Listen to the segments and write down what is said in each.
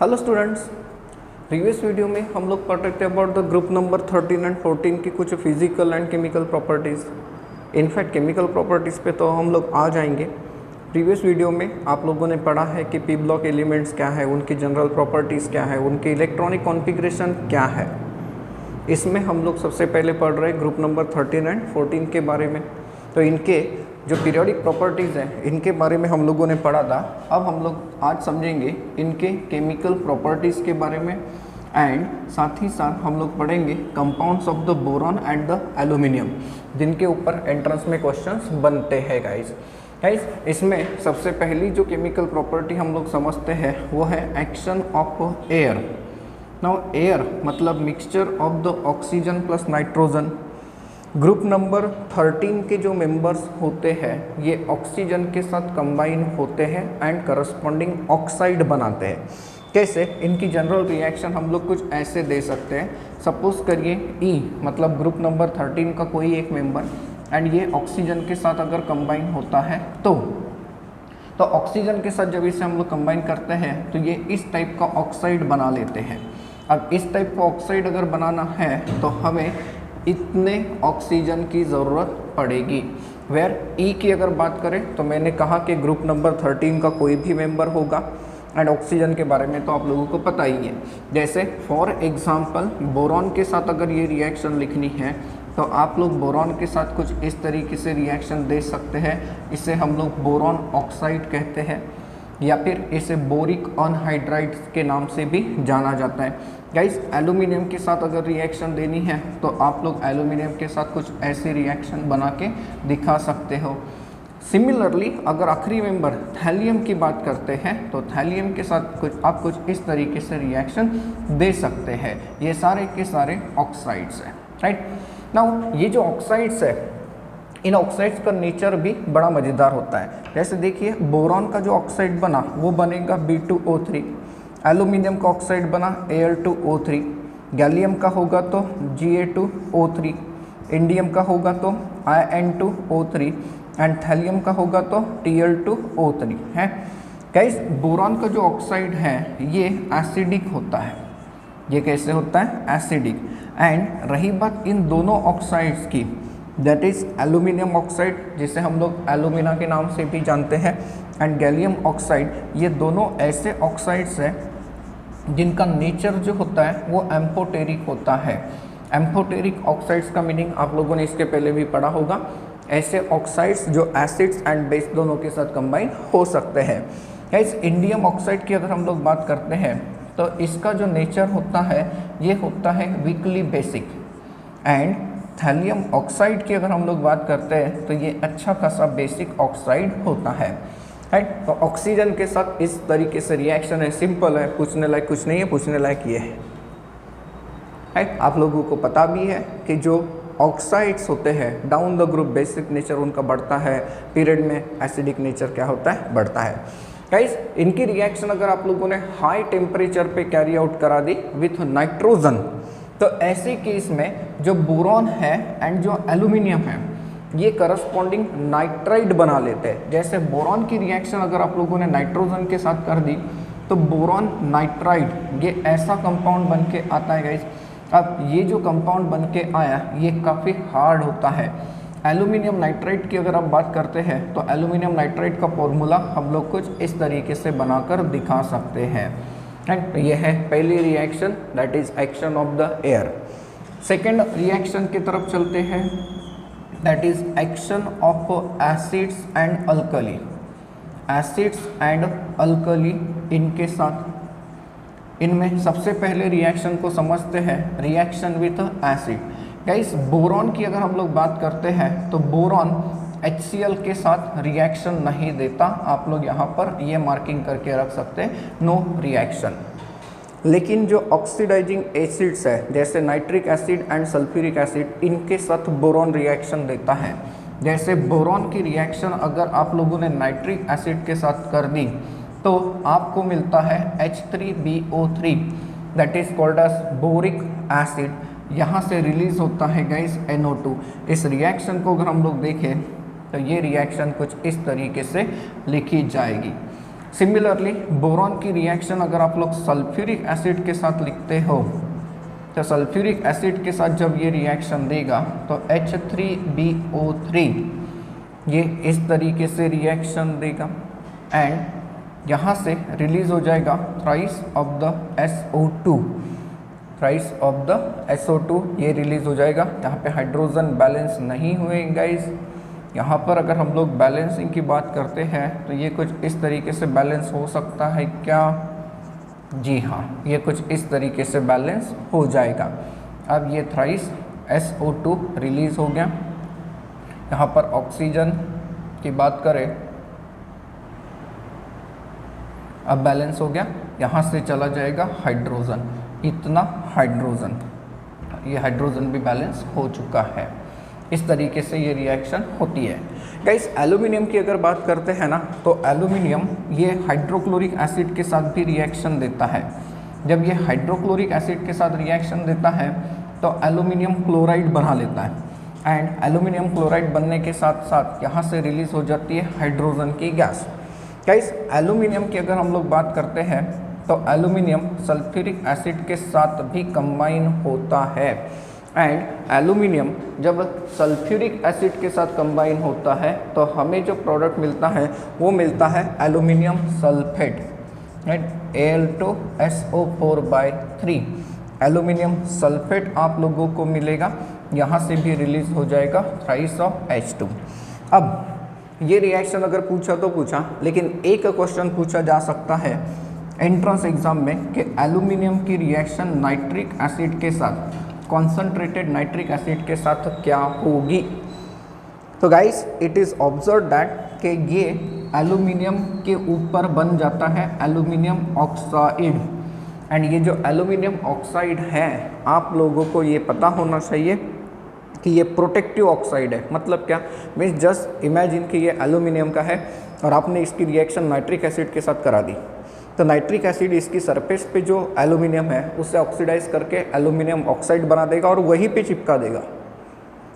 Hello students, previous video में हम लोग पढ़ रहे थे about the group number 13 and 14 की कुछ physical and chemical properties. In fact chemical properties पे तो हम लोग आ जाएंगे। प्रीवियस वीडियो में आप लोगों ने पढ़ा है कि पी ब्लॉक एलिमेंट्स क्या है, उनकी जनरल प्रॉपर्टीज़ क्या है, उनकी इलेक्ट्रॉनिक कॉन्फ़िगरेशन क्या है। इसमें हम लोग सबसे पहले पढ़ रहे हैं ग्रुप नंबर 13 एंड 14 के बारे में। तो इनके जो पीरियोडिक प्रॉपर्टीज़ हैं इनके बारे में हम लोगों ने पढ़ा था। अब हम लोग आज समझेंगे इनके केमिकल प्रॉपर्टीज़ के बारे में एंड साथ ही साथ हम लोग पढ़ेंगे compounds of the boron and the aluminium, जिनके ऊपर एंट्रेंस में क्वेश्चंस बनते हैं गाइस। इसमें सबसे पहली जो केमिकल प्रॉपर्टी हम लोग समझते हैं वो है action of air. Now air मतलब mixture of the oxygen plus nitrogen. Group number 13 के जो मेंबर्स होते हैं ये ऑक्सीजन के साथ कंबाइन होते हैं एंड करस्पॉन्डिंग ऑक्साइड बनाते हैं। कैसे? इनकी जनरल रिएक्शन हम लोग कुछ ऐसे दे सकते हैं। सपोज करिए ई मतलब ग्रुप नंबर 13 का कोई एक मेंबर एंड ये ऑक्सीजन के साथ अगर कंबाइन होता है तो ऑक्सीजन के साथ जब इसे हम लोग कंबाइन करते हैं तो ये इस टाइप का ऑक्साइड बना लेते हैं। अब इस टाइप का ऑक्साइड अगर बनाना है तो हमें इतने ऑक्सीजन की ज़रूरत पड़ेगी। वेयर ई की अगर बात करें तो मैंने कहा कि ग्रुप नंबर 13 का कोई भी मेंबर होगा एंड ऑक्सीजन के बारे में तो आप लोगों को पता ही है। जैसे फॉर एग्जांपल बोरॉन के साथ अगर ये रिएक्शन लिखनी है तो आप लोग बोरॉन के साथ कुछ इस तरीके से रिएक्शन दे सकते हैं। इसे हम लोग बोरॉन ऑक्साइड कहते हैं या फिर इसे बोरिक अनहाइड्राइड के नाम से भी जाना जाता है। गाइस एल्यूमिनियम के साथ अगर रिएक्शन देनी है तो आप लोग एल्यूमिनियम के साथ कुछ ऐसे रिएक्शन बना के दिखा सकते हो। सिमिलरली अगर आखिरी मेंबर थैलियम की बात करते हैं तो थैलियम के साथ आप कुछ इस तरीके से रिएक्शन दे सकते हैं। ये सारे के सारे ऑक्साइड्स हैं, राइट। नाउ ये जो ऑक्साइड्स है इन ऑक्साइड्स का नेचर भी बड़ा मज़ेदार होता है। जैसे देखिए बोरॉन का जो ऑक्साइड बना वो बनेगा B2O3, एल्यूमिनियम का ऑक्साइड बना Al2O3, गैलियम का होगा तो Ga2O3, इंडियम का होगा तो In2O3 एंड थैलियम का होगा तो Tl2O3 है। गाइस बोरॉन का जो ऑक्साइड है ये एसिडिक होता है। ये कैसे होता है? एसिडिक। एंड रही बात इन दोनों ऑक्साइड्स की, दैट इज़ एल्यूमिनियम ऑक्साइड जिसे हम लोग एल्यूमिना के नाम से भी जानते हैं एंड गैलियम ऑक्साइड, ये दोनों ऐसे ऑक्साइड्स हैं जिनका नेचर जो होता है वो एम्फोटेरिक होता है। एम्फोटेरिक ऑक्साइड्स का मीनिंग आप लोगों ने इसके पहले भी पढ़ा होगा। ऐसे ऑक्साइड्स जो एसिड्स एंड बेस दोनों के साथ कंबाइन हो सकते हैं। गाइस इंडियम ऑक्साइड की अगर हम लोग बात करते हैं तो इसका जो नेचर होता है ये होता है weekly basic. And thallium oxide की अगर हम लोग बात करते हैं तो ये अच्छा खासा बेसिक ऑक्साइड होता है, राइट। तो ऑक्सीजन के साथ इस तरीके से रिएक्शन है, सिंपल है, पूछने लायक कुछ नहीं है, पूछने लायक ये है, राइट। आप लोगों को पता भी है कि जो ऑक्साइड्स होते हैं down the group basic nature उनका बढ़ता है, पीरियड में एसिडिक नेचर क्या होता है? बढ़ता है। गाइस इनकी रिएक्शन अगर आप लोगों ने हाई टेम्परेचर पे कैरी आउट करा दी विथ नाइट्रोजन तो ऐसे केस में जो बोरॉन है एंड जो एल्यूमिनियम है ये करस्पॉन्डिंग नाइट्राइड बना लेते हैं। जैसे बोरॉन की रिएक्शन अगर आप लोगों ने नाइट्रोजन के साथ कर दी तो बोरॉन नाइट्राइड ये ऐसा कंपाउंड बन के आता है गाइस। अब ये जो कंपाउंड बन के आया ये काफ़ी हार्ड होता है। एल्यूमिनियम नाइट्राइड की अगर आप बात करते हैं तो एल्यूमिनियम नाइट्राइड का फॉर्मूला हम लोग कुछ इस तरीके से बनाकर दिखा सकते हैं, राइट। ये है पहली reaction, that is action of the air. Second reaction की तरफ चलते हैं, that is action of acids and alkali. Acids and alkali इनके साथ इनमें सबसे पहले रिएक्शन को समझते हैं, reaction with acid. Guys boron की अगर हम लोग बात करते हैं तो बोरॉन HCl के साथ रिएक्शन नहीं देता। आप लोग यहाँ पर ये मार्किंग करके रख सकते हैं, नो रिएक्शन। लेकिन जो ऑक्सीडाइजिंग एसिड्स है जैसे nitric acid and sulphuric acid इनके साथ बोरॉन रिएक्शन देता है। जैसे बोरॉन की रिएक्शन अगर आप लोगों ने नाइट्रिक एसिड के साथ कर दी तो आपको मिलता है H3BO3 that is called as boric acid. यहाँ से रिलीज होता है गाइस NO2। इस रिएक्शन को अगर हम लोग देखें तो ये रिएक्शन कुछ इस तरीके से लिखी जाएगी। सिमिलरली बोरॉन की रिएक्शन अगर आप लोग सल्फ्यूरिक एसिड के साथ लिखते हो तो सल्फ्यूरिक एसिड के साथ जब ये रिएक्शन देगा तो H3BO3 ये इस तरीके से रिएक्शन देगा एंड यहाँ से रिलीज हो जाएगा thrice of the SO2, thrice of the SO2 ये रिलीज हो जाएगा। यहाँ पे हाइड्रोजन बैलेंस नहीं हुए गाइस। यहाँ पर अगर हम लोग बैलेंसिंग की बात करते हैं तो ये कुछ इस तरीके से बैलेंस हो सकता है क्या? जी हाँ, ये कुछ इस तरीके से बैलेंस हो जाएगा। अब ये थ्राइस SO2 रिलीज हो गया। यहाँ पर ऑक्सीजन की बात करें, अब बैलेंस हो गया। यहाँ से चला जाएगा हाइड्रोजन, इतना हाइड्रोजन, ये हाइड्रोजन भी बैलेंस हो चुका है। इस तरीके से ये रिएक्शन होती है। गाइस एल्यूमिनियम की अगर बात करते हैं ना तो एल्यूमिनियम ये हाइड्रोक्लोरिक एसिड के साथ भी रिएक्शन देता है। जब ये हाइड्रोक्लोरिक एसिड के साथ रिएक्शन देता है तो एल्यूमिनियम क्लोराइड बना लेता है एंड एल्यूमिनियम क्लोराइड बनने के साथ साथ यहाँ से रिलीज हो जाती है हाइड्रोजन की गैस। गाइस एल्यूमिनियम की अगर हम लोग बात करते हैं तो एल्यूमिनियम सल्फ्यूरिक एसिड के साथ भी कंबाइन होता है एंड एल्यूमिनियम जब सल्फ्यूरिक एसिड के साथ कंबाइन होता है तो हमें जो प्रोडक्ट मिलता है वो मिलता है aluminium sulphate, right, Al2SO4/3 aluminium sulphate आप लोगों को मिलेगा। यहाँ से भी रिलीज हो जाएगा थ्राइस ऑफ H2। अब ये रिएक्शन अगर पूछा तो पूछा, लेकिन एक क्वेश्चन पूछा जा सकता है एंट्रेंस एग्जाम में कि एल्यूमिनियम की रिएक्शन नाइट्रिक एसिड के साथ, कॉन्सनट्रेटेड नाइट्रिक एसिड के साथ क्या होगी। तो guys it is observe that कि ये एल्यूमिनियम के ऊपर बन जाता है एल्यूमिनियम ऑक्साइड एंड ये जो एल्यूमिनियम ऑक्साइड है आप लोगों को ये पता होना चाहिए कि ये प्रोटेक्टिव ऑक्साइड है। मतलब क्या, मीन्स जस्ट इमेजिन कि ये एल्यूमिनियम का है और आपने इसकी रिएक्शन नाइट्रिक एसिड के साथ करा दी तो नाइट्रिक एसिड इसकी सरफेस पे जो एल्यूमिनियम है उसे ऑक्सीडाइज करके एल्यूमिनियम ऑक्साइड बना देगा और वहीं पे चिपका देगा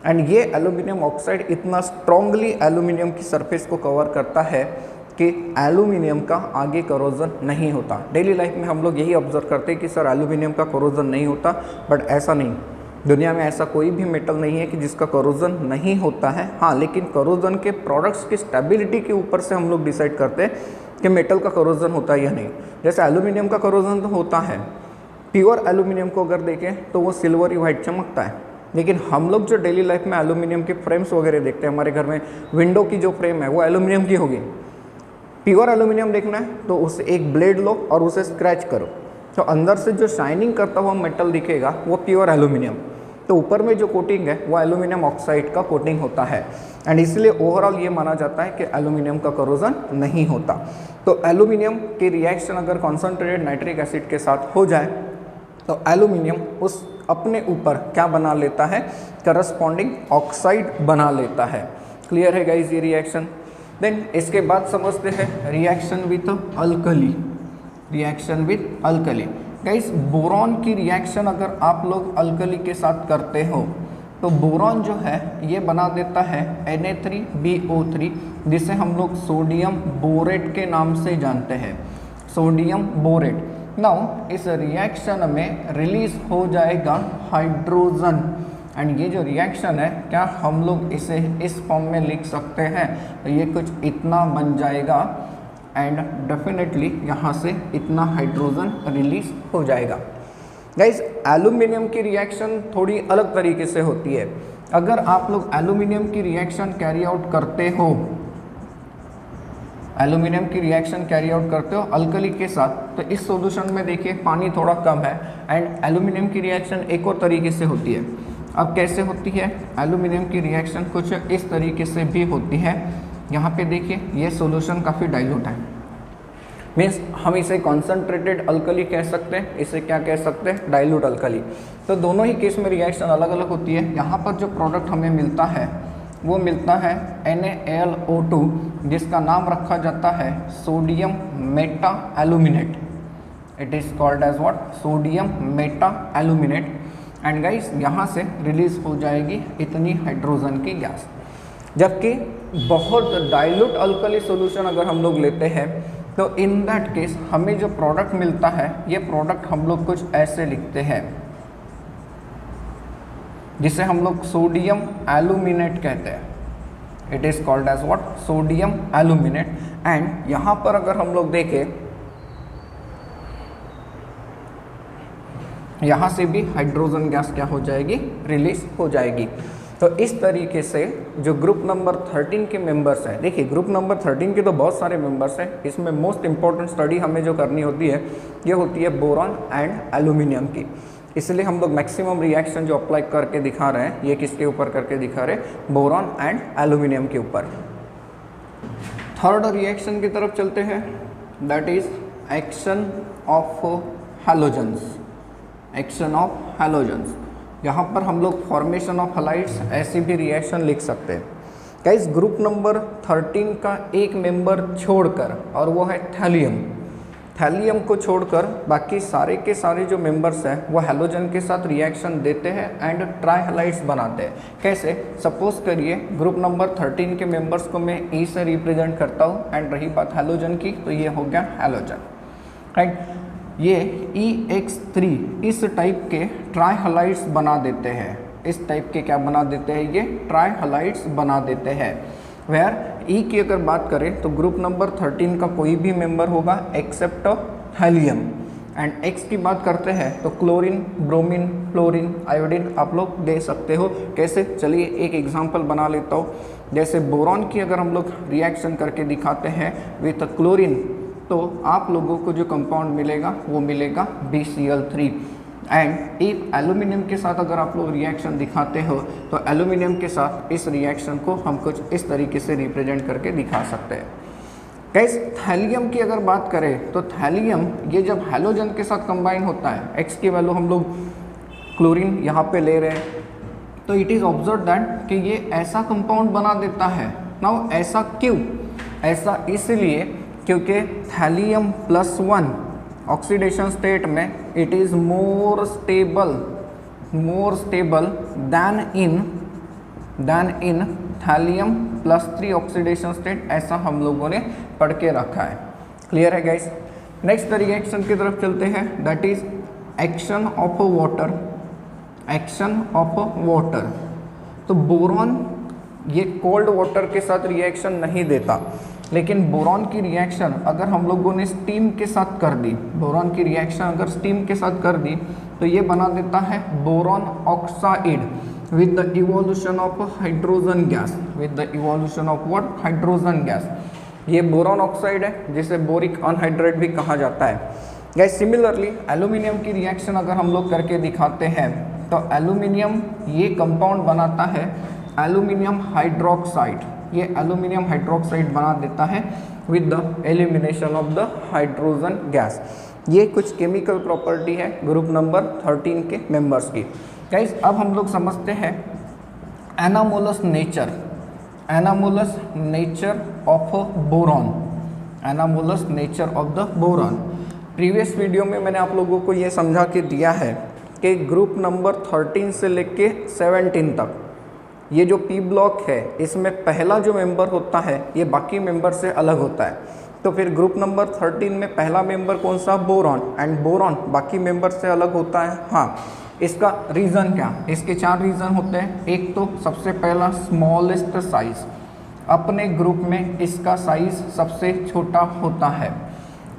एंड ये एल्यूमिनियम ऑक्साइड इतना स्ट्रांगली एल्यूमिनियम की सरफेस को कवर करता है कि एल्यूमिनियम का आगे करोजन नहीं होता। डेली लाइफ में हम लोग यही ऑब्जर्व करते हैं कि सर एल्यूमिनियम का करोजन नहीं होता, बट ऐसा नहीं, दुनिया में ऐसा कोई भी मेटल नहीं है कि जिसका करोजन नहीं होता है। हाँ, लेकिन करोजन के प्रोडक्ट्स की स्टेबिलिटी के ऊपर से हम लोग डिसाइड करते हैं कि मेटल का करोजन होता है या नहीं। जैसे एल्यूमिनियम का करोजन तो होता है, प्योर एल्यूमिनियम को अगर देखें तो वो सिल्वरी वाइट चमकता है, लेकिन हम लोग जो डेली लाइफ में एल्यूमिनियम के फ्रेम्स वगैरह देखते हैं, हमारे घर में विंडो की जो फ्रेम है वो एल्यूमिनियम की होगी। प्योर एल्यूमिनियम देखना है तो उसे एक ब्लेड लो और उसे स्क्रैच करो तो अंदर से जो शाइनिंग करता हुआ मेटल दिखेगा वो प्योर एल्यूमिनियम। तो ऊपर में जो कोटिंग है वो एल्यूमिनियम ऑक्साइड का कोटिंग होता है एंड इसलिए ओवरऑल ये माना जाता है कि एल्यूमिनियम का करोजन नहीं होता। तो एल्यूमिनियम की रिएक्शन अगर कॉन्सनट्रेटेड नाइट्रिक एसिड के साथ हो जाए तो एल्यूमिनियम उस अपने ऊपर क्या बना लेता है, करस्पॉन्डिंग ऑक्साइड बना लेता है। क्लियर है गाइज ये रिएक्शन। देन इसके बाद समझते हैं reaction with alkali. Reaction with alkali guys, boron की रिएक्शन अगर आप लोग अल्कली के साथ करते हो तो बोरॉन जो है ये बना देता है Na3BO3 जिसे हम लोग सोडियम बोरेट के नाम से जानते हैं, सोडियम बोरेट। नाउ इस रिएक्शन में रिलीज हो जाएगा हाइड्रोजन एंड ये जो रिएक्शन है क्या हम लोग इसे इस फॉर्म में लिख सकते हैं, तो ये कुछ इतना बन जाएगा एंड डेफिनेटली यहाँ से इतना हाइड्रोजन रिलीज हो जाएगा। गाइज एल्यूमिनियम की रिएक्शन थोड़ी अलग तरीके से होती है। अगर आप लोग एल्यूमिनियम की रिएक्शन कैरी आउट करते हो, एल्यूमिनियम की रिएक्शन कैरी आउट करते हो अल्कली के साथ, तो इस सॉल्यूशन में देखिए पानी थोड़ा कम है एंड एल्यूमिनियम की रिएक्शन एक और तरीके से होती है। अब कैसे होती है, एल्यूमिनियम की रिएक्शन कुछ इस तरीके से भी होती है। यहाँ पे देखिए ये सॉल्यूशन काफ़ी डाइल्यूट है, मीन्स हम इसे कॉन्सनट्रेटेड अल्कली कह सकते हैं, इसे क्या कह सकते हैं, डाइल्यूट अल्कली। तो दोनों ही केस में रिएक्शन अलग अलग होती है। यहाँ पर जो प्रोडक्ट हमें मिलता है वो मिलता है NaLO2 जिसका नाम रखा जाता है sodium meta aluminate. It is called as what, sodium meta aluminate. And guys यहाँ से रिलीज हो जाएगी इतनी हाइड्रोजन की गैस। जबकि बहुत डाइल्यूट अल्कली सॉल्यूशन अगर हम लोग लेते हैं तो इन दैट केस हमें जो प्रोडक्ट मिलता है ये प्रोडक्ट हम लोग कुछ ऐसे लिखते हैं, जिसे हम लोग सोडियम एल्यूमिनेट कहते हैं। It is called as what, sodium aluminate. And यहाँ पर अगर हम लोग देखें, यहाँ से भी हाइड्रोजन गैस क्या हो जाएगी, रिलीज हो जाएगी। तो इस तरीके से जो ग्रुप नंबर 13 के मेंबर्स हैं, देखिए ग्रुप नंबर 13 के तो बहुत सारे मेंबर्स हैं, इसमें मोस्ट इंपॉर्टेंट स्टडी हमें जो करनी होती है ये होती है बोरॉन एंड एल्यूमिनियम की। इसलिए हम लोग मैक्सिमम रिएक्शन जो अप्लाई करके दिखा रहे हैं ये किसके ऊपर करके दिखा रहे हैं, बोरॉन एंड एल्यूमिनियम के ऊपर। थर्ड रिएक्शन की तरफ चलते हैं, that is action of halogens. Action of halogens, यहाँ पर हम लोग फॉर्मेशन ऑफ हैलाइड्स ऐसी भी रिएक्शन लिख सकते हैं। गाइस ग्रुप नंबर 13 का एक मेंबर छोड़कर, और वो है थैलियम। थैलियम को छोड़कर बाकी सारे के सारे जो मेंबर्स हैं वो हैलोजन के साथ रिएक्शन देते हैं एंड ट्राई हैलाइड्स बनाते हैं। कैसे, सपोज करिए ग्रुप नंबर 13 के मेंबर्स को मैं ई से रिप्रेजेंट करता हूँ एंड रही बात हैलोजन की तो ये हो गया हैलोजन, राइट। ये EX3 इस टाइप के ट्राई हैलाइड्स बना देते हैं, इस टाइप के क्या बना देते हैं, ये ट्राई हैलाइड्स बना देते हैं। वेयर ई की अगर बात करें तो ग्रुप नंबर 13 का कोई भी मेंबर होगा एक्सेप्ट थैलियम। एंड एक्स की बात करते हैं तो क्लोरीन, ब्रोमीन, फ्लोरीन, आयोडीन आप लोग दे सकते हो। कैसे, चलिए एक एग्जांपल बना लेता हूँ। जैसे बोरॉन की अगर हम लोग रिएक्शन करके दिखाते हैं विथ क्लोरीन, तो आप लोगों को जो कंपाउंड मिलेगा वो मिलेगा BCl3। एंड इफ एल्यूमिनियम के साथ अगर आप लोग रिएक्शन दिखाते हो तो एल्यूमिनियम के साथ इस रिएक्शन को हम कुछ इस तरीके से रिप्रेजेंट करके दिखा सकते हैं। गाइस थैलियम की अगर बात करें तो थैलियम ये जब हैलोजन के साथ कंबाइन होता है, एक्स की वैल्यू हम लोग क्लोरीन यहाँ पे ले रहे हैं, तो इट इज़ ऑब्जर्व दैट कि ये ऐसा कंपाउंड बना देता है। नाउ ऐसा क्यों, ऐसा इसलिए क्योंकि थैलियम +1 ऑक्सीडेशन स्टेट में it is more stable then in thallium +3 oxidation state, ऐसा हम लोगों ने पढ़ के रखा है। क्लियर है गाइस। नेक्स्ट रिएक्शन की तरफ चलते हैं, that is action of water. Action of water, तो बोरॉन ये कोल्ड वाटर के साथ रिएक्शन नहीं देता, लेकिन बोरॉन की रिएक्शन अगर हम लोगों ने स्टीम के साथ कर दी, बोरॉन की रिएक्शन अगर स्टीम के साथ कर दी तो ये बना देता है boron oxide with the evolution of hydrogen gas, with the evolution of what, hydrogen gas. ये बोरॉन ऑक्साइड है जिसे बोरिक अनहाइड्रेट भी कहा जाता है। गाइस सिमिलरली एल्यूमिनियम की रिएक्शन अगर हम लोग करके दिखाते हैं तो एल्यूमिनियम ये कंपाउंड बनाता है एल्यूमिनियम हाइड्रोक्साइड, ये एल्यूमिनियम हाइड्रोक्साइड बना देता है with the elimination of the hydrogen gas. ये कुछ केमिकल प्रॉपर्टी है ग्रुप नंबर 13 के मेंबर्स की। गाइस अब हम लोग समझते हैं anomalous nature, anomalous nature of boron, anomalous nature of the boron. Previous video में मैंने आप लोगों को ये समझा के दिया है कि ग्रुप नंबर 13 से लेके 17 तक ये जो P ब्लॉक है इसमें पहला जो मेंबर होता है ये बाकी मेंबर से अलग होता है। तो फिर ग्रुप नंबर 13 में पहला मेंबर कौन सा, बोरॉन, एंड बोरॉन बाकी मेंबर से अलग होता है। हाँ, इसका रीज़न क्या, इसके 4 रीज़न होते हैं। एक तो सबसे पहला स्मॉलेस्ट साइज, अपने ग्रुप में इसका साइज सबसे छोटा होता है।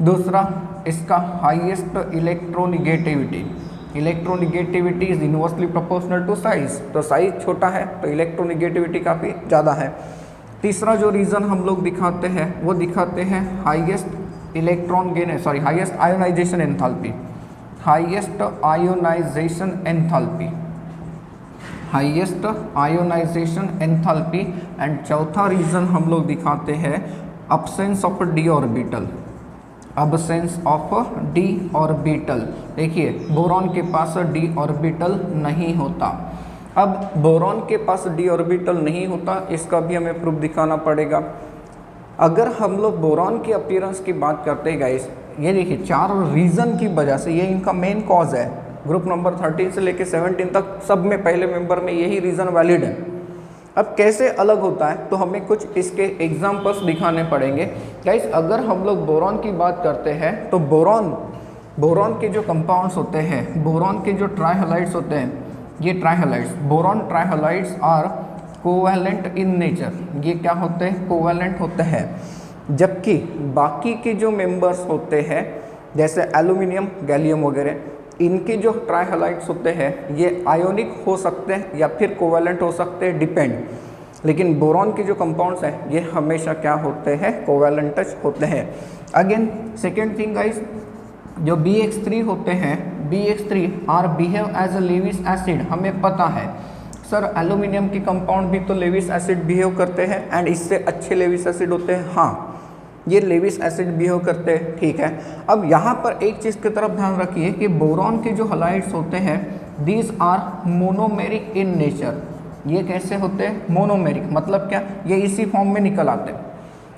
दूसरा इसका highest electronegativity, electronegativity is inversely proportional to size, तो साइज छोटा है तो इलेक्ट्रोनिगेटिविटी काफ़ी ज़्यादा है। तीसरा जो रीज़न हम लोग दिखाते हैं वो दिखाते हैं highest electron gain, sorry highest ionisation enthalpy, highest ionisation enthalpy, highest ionisation enthalpy. And चौथा रीज़न हम लोग दिखाते हैं absence of D orbital, absence of D orbital. देखिए बोरॉन के पास डी ऑर्बिटल नहीं होता। अब बोरॉन के पास डी ऑर्बिटल नहीं होता, इसका भी हमें प्रूफ दिखाना पड़ेगा। अगर हम लोग बोरॉन की अपीयरेंस की बात करते हैं गाइस, ये देखिए 4 रीज़न की वजह से, ये इनका मेन कॉज है। ग्रुप नंबर 13 से लेके 17 तक सब में पहले मेंबर में यही रीज़न वैलिड है। अब कैसे अलग होता है, तो हमें कुछ इसके एग्जाम्पल्स दिखाने पड़ेंगे। गाइस अगर हम लोग बोरॉन की बात करते हैं तो बोरॉन के जो कंपाउंड्स होते हैं, बोरॉन के जो ट्राइहलाइड्स होते हैं, ये trihalides, boron trihalides are covalent in nature, ये क्या होते हैं, कोवैलेंट होते हैं। जबकि बाकी के जो मेंबर्स होते हैं जैसे एल्यूमिनियम, गैलियम वगैरह, इनके जो ट्राइहलाइड्स होते हैं ये आयोनिक हो सकते हैं या फिर कोवैलेंट हो सकते हैं, डिपेंड। लेकिन बोरॉन के जो कंपाउंड्स हैं ये हमेशा क्या होते हैं, कोवैलेंटस होते हैं। अगेन सेकेंड थिंग गाइस, जो BX3 होते हैं, BX3 are behave as a Lewis acid, हमें पता है सर एल्यूमिनियम की कंपाउंड भी तो लेविस एसिड बिहेव करते हैं एंड इससे अच्छे लेविस एसिड होते हैं, हाँ ये लेविस एसिड बिहेव करते हैं, ठीक है। अब यहाँ पर एक चीज़ की तरफ ध्यान रखिए कि बोरॉन के जो हलाइड्स होते हैं these are monomeric in nature, ये कैसे होते हैं, मोनोमेरिक, मतलब क्या, ये इसी फॉर्म में निकल आते हैं।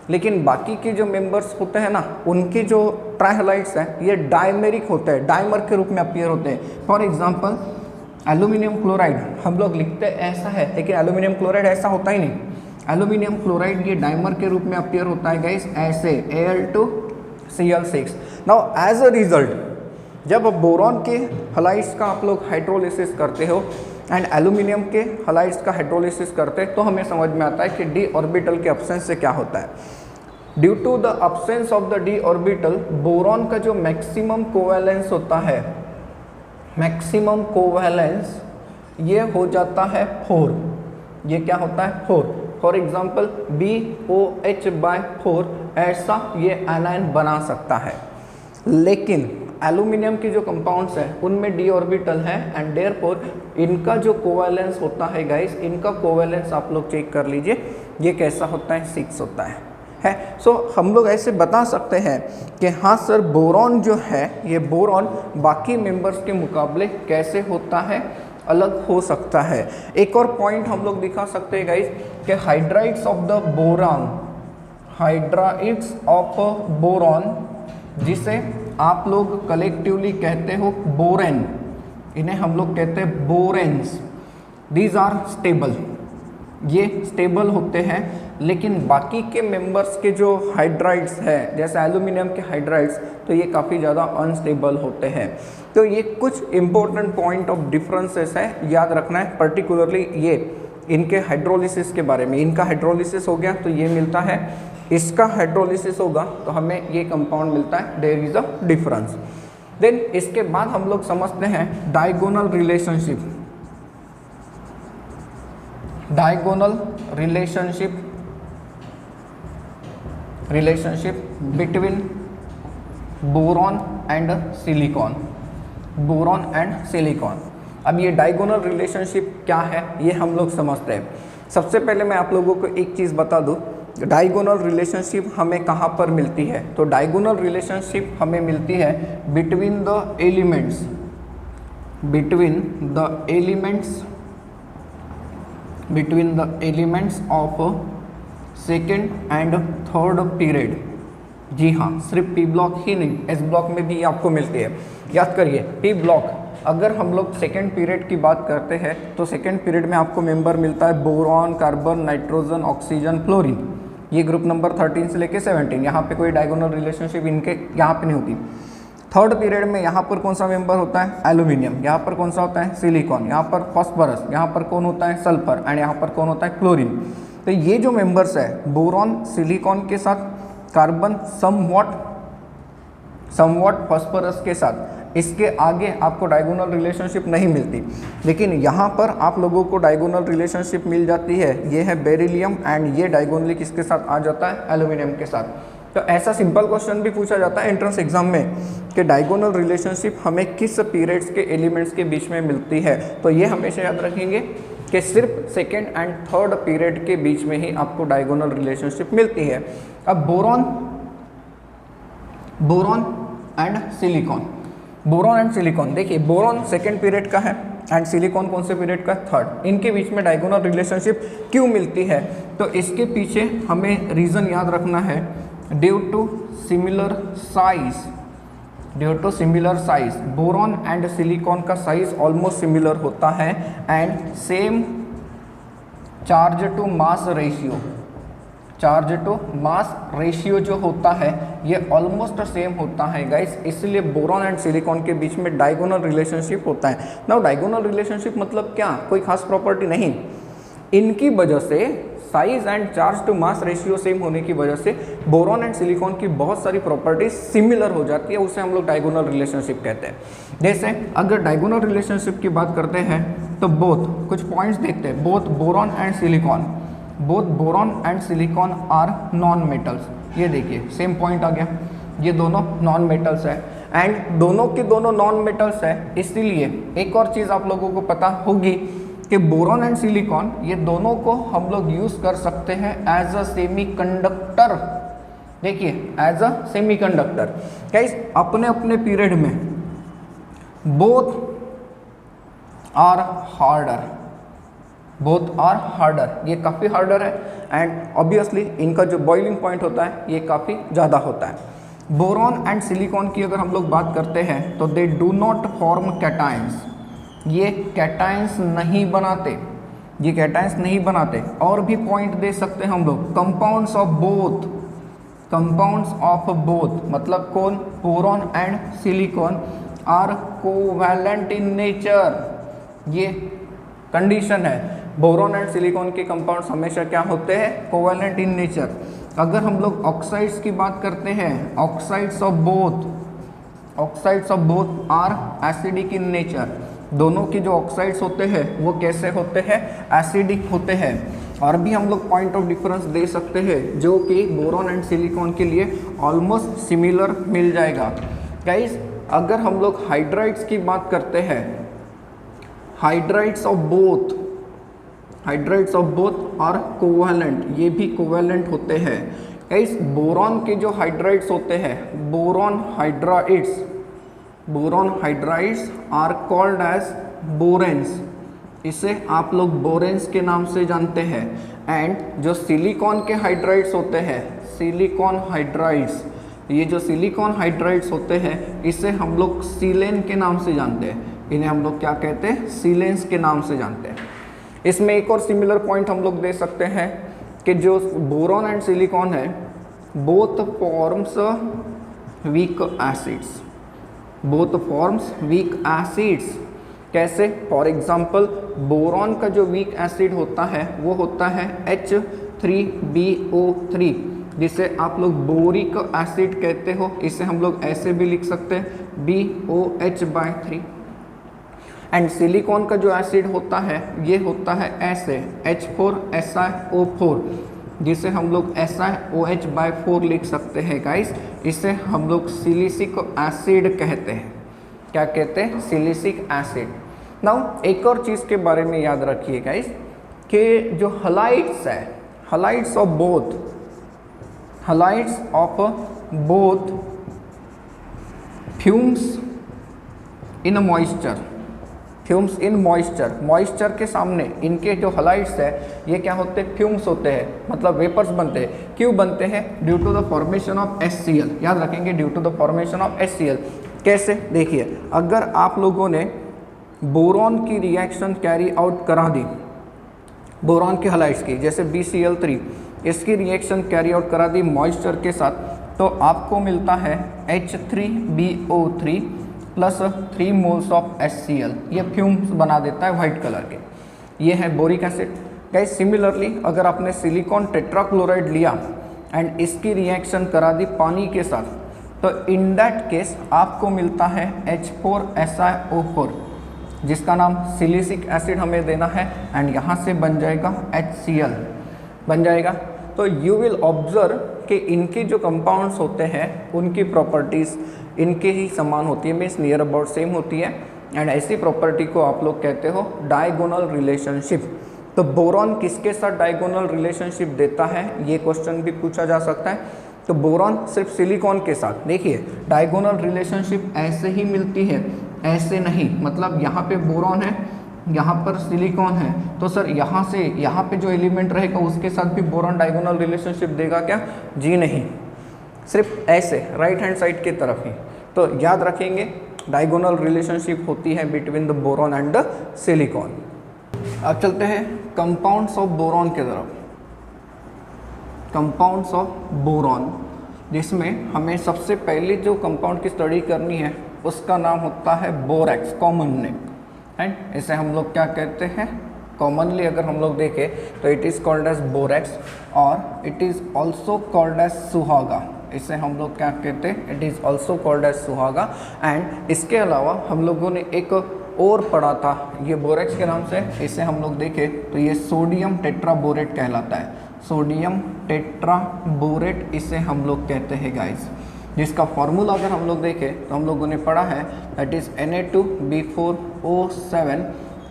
लेकिन बाकी के जो मेंबर्स होते हैं ना, उनके जो ट्राइहलाइड्स हैं ये डायमेरिक होते हैं, डायमर के रूप में अपीयर होते हैं। फॉर एग्जांपल एल्यूमिनियम क्लोराइड हम लोग लिखते ऐसा है, लेकिन एल्यूमिनियम क्लोराइड ऐसा होता ही नहीं। एल्यूमिनियम क्लोराइड ये डायमर के रूप में अपीयर होता है गाइस ऐसे, Al2Cl6। Now as a result जब बोरॉन के हलाइड्स का आप लोग हाइड्रोलिसिस करते हो एंड एल्यूमिनियम के हलाइड्स का हाइड्रोलिसिस करते हैं तो हमें समझ में आता है कि डी ऑर्बिटल के एब्सेंस से क्या होता है। Due to the absence of the d orbital, boron का जो मैक्सिमम कोवैलेंस होता है, मैक्सिमम कोवैलेंस ये हो जाता है 4, ये क्या होता है 4। फॉर एग्जाम्पल BOH/4 ऐसा ये एनायन बना सकता है। लेकिन एल्यूमिनियम के जो कंपाउंड्स हैं उनमें डी ऑर्बिटल है एंड देयरफॉर इनका जो कोवैलेंस होता है गाइस, इनका कोवैलेंस आप लोग चेक कर लीजिए, ये कैसा होता है, 6 होता है। सो हम लोग ऐसे बता सकते हैं कि हाँ सर बोरॉन जो है ये बोरॉन बाकी मेंबर्स के मुकाबले कैसे होता है, अलग हो सकता है। एक और पॉइंट हम लोग दिखा सकते हैं गाइस कि hydrides of the boron, hydrides of boron जिसे आप लोग कलेक्टिवली कहते हो बोरेन, इन्हें हम लोग कहते हैं बोरेन्स, दीज आर स्टेबल, ये स्टेबल होते हैं। लेकिन बाकी के मेंबर्स के जो हाइड्राइड्स हैं जैसे एल्यूमिनियम के हाइड्राइड्स, तो ये काफ़ी ज़्यादा अनस्टेबल होते हैं। तो ये कुछ इंपॉर्टेंट पॉइंट ऑफ डिफरेंसेस है, याद रखना है, पर्टिकुलरली ये इनके हाइड्रोलिसिस के बारे में। इनका हाइड्रोलिसिस हो गया तो ये मिलता है, इसका हाइड्रोलिसिस होगा तो हमें ये कंपाउंड मिलता है, there is a difference. Then इसके बाद हम लोग समझते हैं diagonal relationship, diagonal relationship between boron and silicon, boron and silicon. अब ये डायगोनल रिलेशनशिप क्या है ये हम लोग समझते हैं। सबसे पहले मैं आप लोगों को एक चीज़ बता दूं, डायगोनल रिलेशनशिप हमें कहाँ पर मिलती है, तो डायगोनल रिलेशनशिप हमें मिलती है between the elements, between the elements of second and third period. जी हाँ, सिर्फ पी ब्लॉक ही नहीं, एस ब्लॉक में भी आपको मिलती है। याद करिए पी ब्लॉक, अगर हम लोग सेकेंड पीरियड की बात करते हैं तो सेकेंड पीरियड में आपको मेंबर मिलता है boron, carbon, nitrogen, oxygen, fluorine, ये ग्रुप नंबर 13 से लेके 17। यहाँ पे कोई डायगोनल रिलेशनशिप इनके यहाँ पे नहीं होती। थर्ड पीरियड में यहाँ पर कौन सा मेंबर होता है, एल्यूमिनियम, यहाँ पर कौन सा होता है, सिलिकॉन, यहाँ पर फॉस्फोरस, यहाँ पर कौन होता है, सल्फर, एंड यहाँ पर कौन होता है, क्लोरीन। तो ये जो मेंबर्स है बोरॉन सिलिकॉन के साथ, कार्बन समवॉट फॉस्फोरस के साथ, इसके आगे आपको डायगोनल रिलेशनशिप नहीं मिलती। लेकिन यहाँ पर आप लोगों को डायगोनल रिलेशनशिप मिल जाती है, ये है बेरिलियम एंड ये डायगोनली किसके साथ आ जाता है, एल्यूमिनियम के साथ। तो ऐसा सिंपल क्वेश्चन भी पूछा जाता है एंट्रेंस एग्जाम में कि डायगोनल रिलेशनशिप हमें किस पीरियड्स के एलिमेंट्स के बीच में मिलती है। तो ये हमेशा याद रखेंगे कि सिर्फ सेकेंड एंड थर्ड पीरियड के बीच में ही आपको डायगोनल रिलेशनशिप मिलती है। अब बोरॉन एंड सिलिकॉन, देखिए बोरॉन सेकेंड पीरियड का है एंड सिलिकॉन कौन से पीरियड का, थर्ड। इनके बीच में डायगोनल रिलेशनशिप क्यों मिलती है, तो इसके पीछे हमें रीज़न याद रखना है, due to similar size, boron and silicon का साइज ऑलमोस्ट सिमिलर होता है and charge to mass ratio, charge to mass ratio जो होता है ये ऑलमोस्ट सेम होता है गाइस, इसलिए बोरॉन एंड सिलिकॉन के बीच में डायगोनल रिलेशनशिप होता है। नाउ डायगोनल रिलेशनशिप मतलब क्या, कोई खास प्रॉपर्टी नहीं, इनकी वजह से size and charge to mass ratio same होने की वजह से बोरॉन एंड सिलिकॉन की बहुत सारी प्रॉपर्टीज सिमिलर हो जाती है, उसे हम लोग डायगोनल रिलेशनशिप कहते हैं। जैसे अगर डायगोनल रिलेशनशिप की बात करते हैं तो बोथ, कुछ पॉइंट्स देखते हैं, both boron and silicon, both boron and silicon are non metals. ये देखिए सेम पॉइंट आ गया, ये दोनों नॉन मेटल्स है एंड दोनों के दोनों नॉन मेटल्स है, इसीलिए एक और चीज़ आप लोगों को पता होगी कि बोरॉन एंड सिलिकॉन ये दोनों को हम लोग यूज़ कर सकते हैं एज अ सेमीकंडक्टर। देखिए एज अ सेमीकंडक्टर गाइस, अपने अपने पीरियड में both are harder, both are harder, ये काफ़ी हार्डर है एंड ऑब्वियसली इनका जो बॉइलिंग पॉइंट होता है ये काफ़ी ज़्यादा होता है। बोरॉन एंड सिलिकॉन की अगर हम लोग बात करते हैं तो they do not form cations, ये कैटायंस नहीं बनाते, ये कैटायंस नहीं बनाते। और भी पॉइंट दे सकते हैं हम लोग, compounds of both, compounds of both मतलब कौन, boron and silicon are covalent in nature, ये कंडीशन है, बोरॉन एंड सिलिकॉन के कंपाउंड्स हमेशा क्या होते हैं, कोवैलेंट इन नेचर। अगर हम लोग ऑक्साइड्स की बात करते हैं, oxides of both, oxides of both are acidic in nature, दोनों की जो ऑक्साइड्स होते हैं वो कैसे होते हैं, एसिडिक होते हैं। और भी हम लोग पॉइंट ऑफ डिफरेंस दे सकते हैं जो कि बोरॉन एंड सिलिकॉन के लिए ऑलमोस्ट सिमिलर मिल जाएगा। गाइस अगर हम लोग हाइड्राइड्स की बात करते हैं, hydrides of both, hydrides of both are covalent, ये भी कोवैलेंट होते हैं। गाइस बोरॉन के जो हाइड्राइड्स होते हैं, boron hydrides, boron hydrides are called as boranes, इसे आप लोग बोरेंस के नाम से जानते हैं। एंड जो सिलिकॉन के हाइड्राइड्स होते हैं, सिलिकॉन हाइड्राइड्स, ये जो सिलिकॉन हाइड्राइड्स होते हैं इसे हम लोग सीलेन के नाम से जानते हैं, इन्हें हम लोग क्या कहते हैं, सीलेंस के नाम से जानते हैं। इसमें एक और सिमिलर पॉइंट हम लोग दे सकते हैं कि जो बोरॉन एंड सिलिकॉन है both forms weak acids, both forms weak acids. कैसे, फॉर एग्जाम्पल बोरॉन का जो वीक एसिड होता है वो होता है H3BO3, जिसे आप लोग बोरिक एसिड कहते हो, इसे हम लोग ऐसे भी लिख सकते हैं BOH/3। एंड सिलिकॉन का जो एसिड होता है ये होता है ऐसे H4SiO4, जिसे हम लोग SiOH/4 लिख सकते हैं गाइस, इसे हम लोग सिलिसिक एसिड कहते हैं। क्या कहते हैं, सिलिसिक एसिड। नाउ एक और चीज़ के बारे में याद रखिए गाइस कि जो हलाइड्स है, halides of both, halides of both fumes in moisture, fumes in moisture, moisture के सामने इनके जो हलाइड्स है ये क्या होते हैं, फ्यूम्स होते हैं, मतलब वेपर्स बनते हैं। क्यों बनते हैं, due to the formation of HCl, याद रखेंगे due to the formation of HCl। कैसे, देखिए अगर आप लोगों ने बोरॉन की रिएक्शन कैरी आउट करा दी, बोरॉन के हलाइड्स की, जैसे BCl3, इसकी रिएक्शन कैरी आउट करा दी मॉइस्चर के साथ, तो आपको मिलता है H3BO3 plus 3 moles of HCl, ये फ्यूम्स बना देता है वाइट कलर के, ये है बोरिक एसिड। गाइस सिमिलरली अगर आपने सिलिकॉन टेट्राक्लोराइड लिया एंड इसकी रिएक्शन करा दी पानी के साथ, तो इन दैट केस आपको मिलता है H4SiO4, जिसका नाम सिलिसिक एसिड हमें देना है एंड यहाँ से बन जाएगा HCl बन जाएगा। तो यू विल ऑब्जर्व कि इनके जो कंपाउंड्स होते हैं उनकी प्रॉपर्टीज़ इनके ही समान होती है, मीन्स नियर अबाउट सेम होती है। एंड ऐसी प्रॉपर्टी को आप लोग कहते हो डायगोनल रिलेशनशिप। तो बोरॉन किसके साथ डायगोनल रिलेशनशिप देता है, ये क्वेश्चन भी पूछा जा सकता है। तो बोरॉन सिर्फ सिलिकॉन के साथ, देखिए डायगोनल रिलेशनशिप ऐसे ही मिलती है, ऐसे नहीं, मतलब यहाँ पे बोरॉन है, यहाँ पर सिलिकॉन है, तो सर यहाँ से यहाँ पे जो एलिमेंट रहेगा उसके साथ भी बोरॉन डायगोनल रिलेशनशिप देगा क्या, जी नहीं, सिर्फ ऐसे राइट हैंड साइड की तरफ ही। तो याद रखेंगे डायगोनल रिलेशनशिप होती है between the boron and the silicon. अब चलते हैं कंपाउंड्स ऑफ बोरॉन की तरफ, कंपाउंड्स ऑफ बोरॉन, जिसमें हमें सबसे पहले जो कंपाउंड की स्टडी करनी है उसका नाम होता है बोरैक्स, कॉमन नेम। एंड इसे हम लोग क्या कहते हैं, कॉमनली अगर हम लोग देखें तो it is called as borax और it is also called as सुहागा। इसे हम लोग क्या कहते हैं, it is also called as सुहागा। एंड इसके अलावा हम लोगों ने एक और पढ़ा था ये बोरैक्स के नाम से, इसे हम लोग देखें तो ये सोडियम टेट्राबोरेट कहलाता है, सोडियम टेट्राबोरेट इसे हम लोग कहते हैं गाइस, जिसका फॉर्मूला अगर हम लोग देखें तो हम लोगों ने पढ़ा है that is Na2B4O7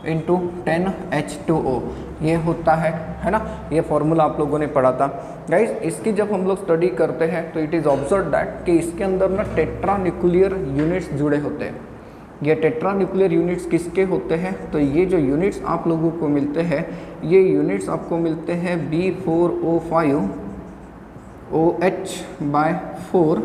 into 10H2O, ये होता है ना, ये फॉर्मूला आप लोगों ने पढ़ा था गाइस। इसकी जब हम लोग स्टडी करते हैं तो इट इज़ ऑब्जर्व दैट कि इसके अंदर ना टेट्रा न्यूक्लियर यूनिट्स जुड़े होते हैं। ये टेट्रा न्यूक्लियर यूनिट्स किसके होते हैं, तो ये जो यूनिट्स आप लोगों को मिलते हैं ये यूनिट्स आपको मिलते हैं B4O5OH/4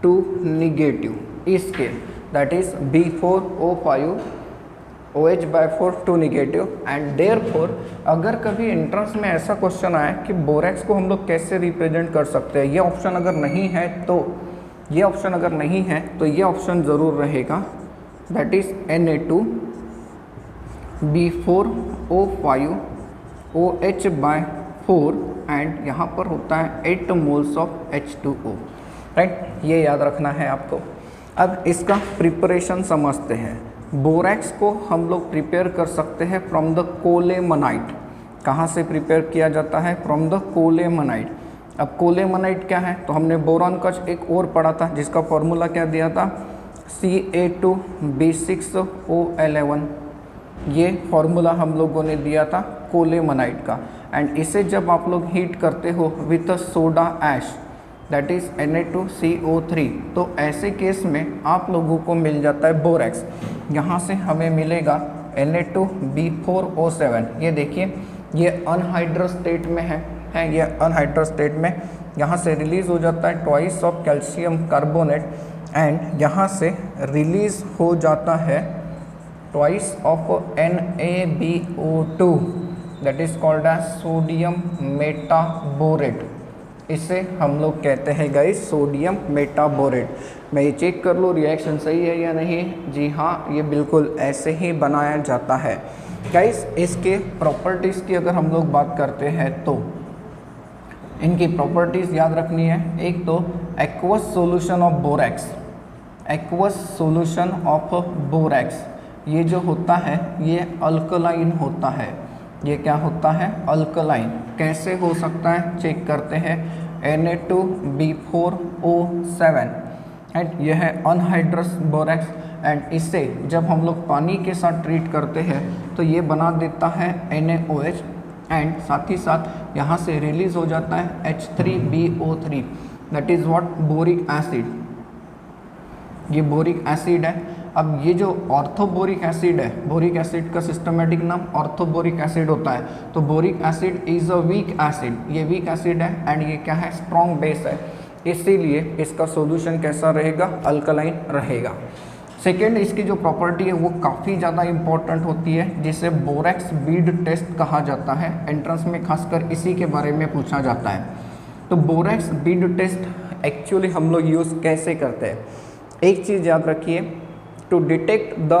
टू निगेटिव इसके, that is B4O5OH/4 two negative. And therefore अगर कभी एंट्रेंस में ऐसा क्वेश्चन आए कि बोरैक्स को हम लोग कैसे रिप्रेजेंट कर सकते हैं, ये ऑप्शन अगर नहीं है तो ये ऑप्शन अगर नहीं है तो ये ऑप्शन ज़रूर रहेगा, दैट इज Na2B4O5OH/4 एंड यहाँ पर होता है 8 मोल्स ऑफ H2O, राइट, ये याद रखना है आपको। अब इसका प्रिपरेशन समझते हैं। बोरैक्स को हम लोग प्रिपेयर कर सकते हैं फ्रॉम द कोलेमनाइट। कहाँ से प्रिपेयर किया जाता है, फ्रॉम द कोलेमनाइट। अब कोलेमनाइट क्या है, तो हमने बोरॉन का एक और पढ़ा था जिसका फॉर्मूला क्या दिया था, Ca2B6O11, ये फॉर्मूला हम लोगों ने दिया था कोलेमनाइट का। एंड इसे जब आप लोग हीट करते हो with soda ash, that is Na2CO3, तो ऐसे केस में आप लोगों को मिल जाता है बोरैक्स। यहाँ से हमें मिलेगा Na2B4O7, ये देखिए ये अनहाइड्रस स्टेट में है ये अनहाइड्रस स्टेट में, यहाँ से रिलीज़ हो जाता है twice of calcium carbonate and यहाँ से रिलीज़ हो जाता है twice of NaBO2, that is called as sodium metaborate. इसे हम लोग कहते हैं गाइस सोडियम मेटाबोरेट। मैं ये चेक कर लूँ रिएक्शन सही है या नहीं, जी हाँ, ये बिल्कुल ऐसे ही बनाया जाता है गाइस। इसके प्रॉपर्टीज़ की अगर हम लोग बात करते हैं तो इनकी प्रॉपर्टीज़ याद रखनी है। एक तो aqueous solution of borax, aqueous solution of borax, ये जो होता है ये अल्कलाइन होता है। ये क्या होता है, अल्कलाइन। कैसे हो सकता है, चेक करते हैं। Na2B4O7 एंड यह है अनहाइड्रस बोरैक्स एंड इसे जब हम लोग पानी के साथ ट्रीट करते हैं तो ये बना देता है NaOH एंड साथ ही साथ यहाँ से रिलीज़ हो जाता है H3BO3, that is what, boric acid. ये बोरिक एसिड है। अब ये जो ऑर्थोबोरिक एसिड है, बोरिक एसिड का सिस्टमेटिक नाम ऑर्थोबोरिक एसिड होता है। तो boric acid is a weak acid, ये वीक एसिड है एंड ये क्या है, स्ट्रॉन्ग बेस है, इसीलिए इसका सॉल्यूशन कैसा रहेगा, अल्कलाइन रहेगा। सेकेंड, इसकी जो प्रॉपर्टी है वो काफ़ी ज़्यादा इंपॉर्टेंट होती है, जिसे बोरैक्स बीड टेस्ट कहा जाता है। एंट्रेंस में खासकर इसी के बारे में पूछा जाता है। तो बोरैक्स बीड टेस्ट एक्चुअली हम लोग यूज़ कैसे करते हैं, एक चीज़ याद रखिए, to detect the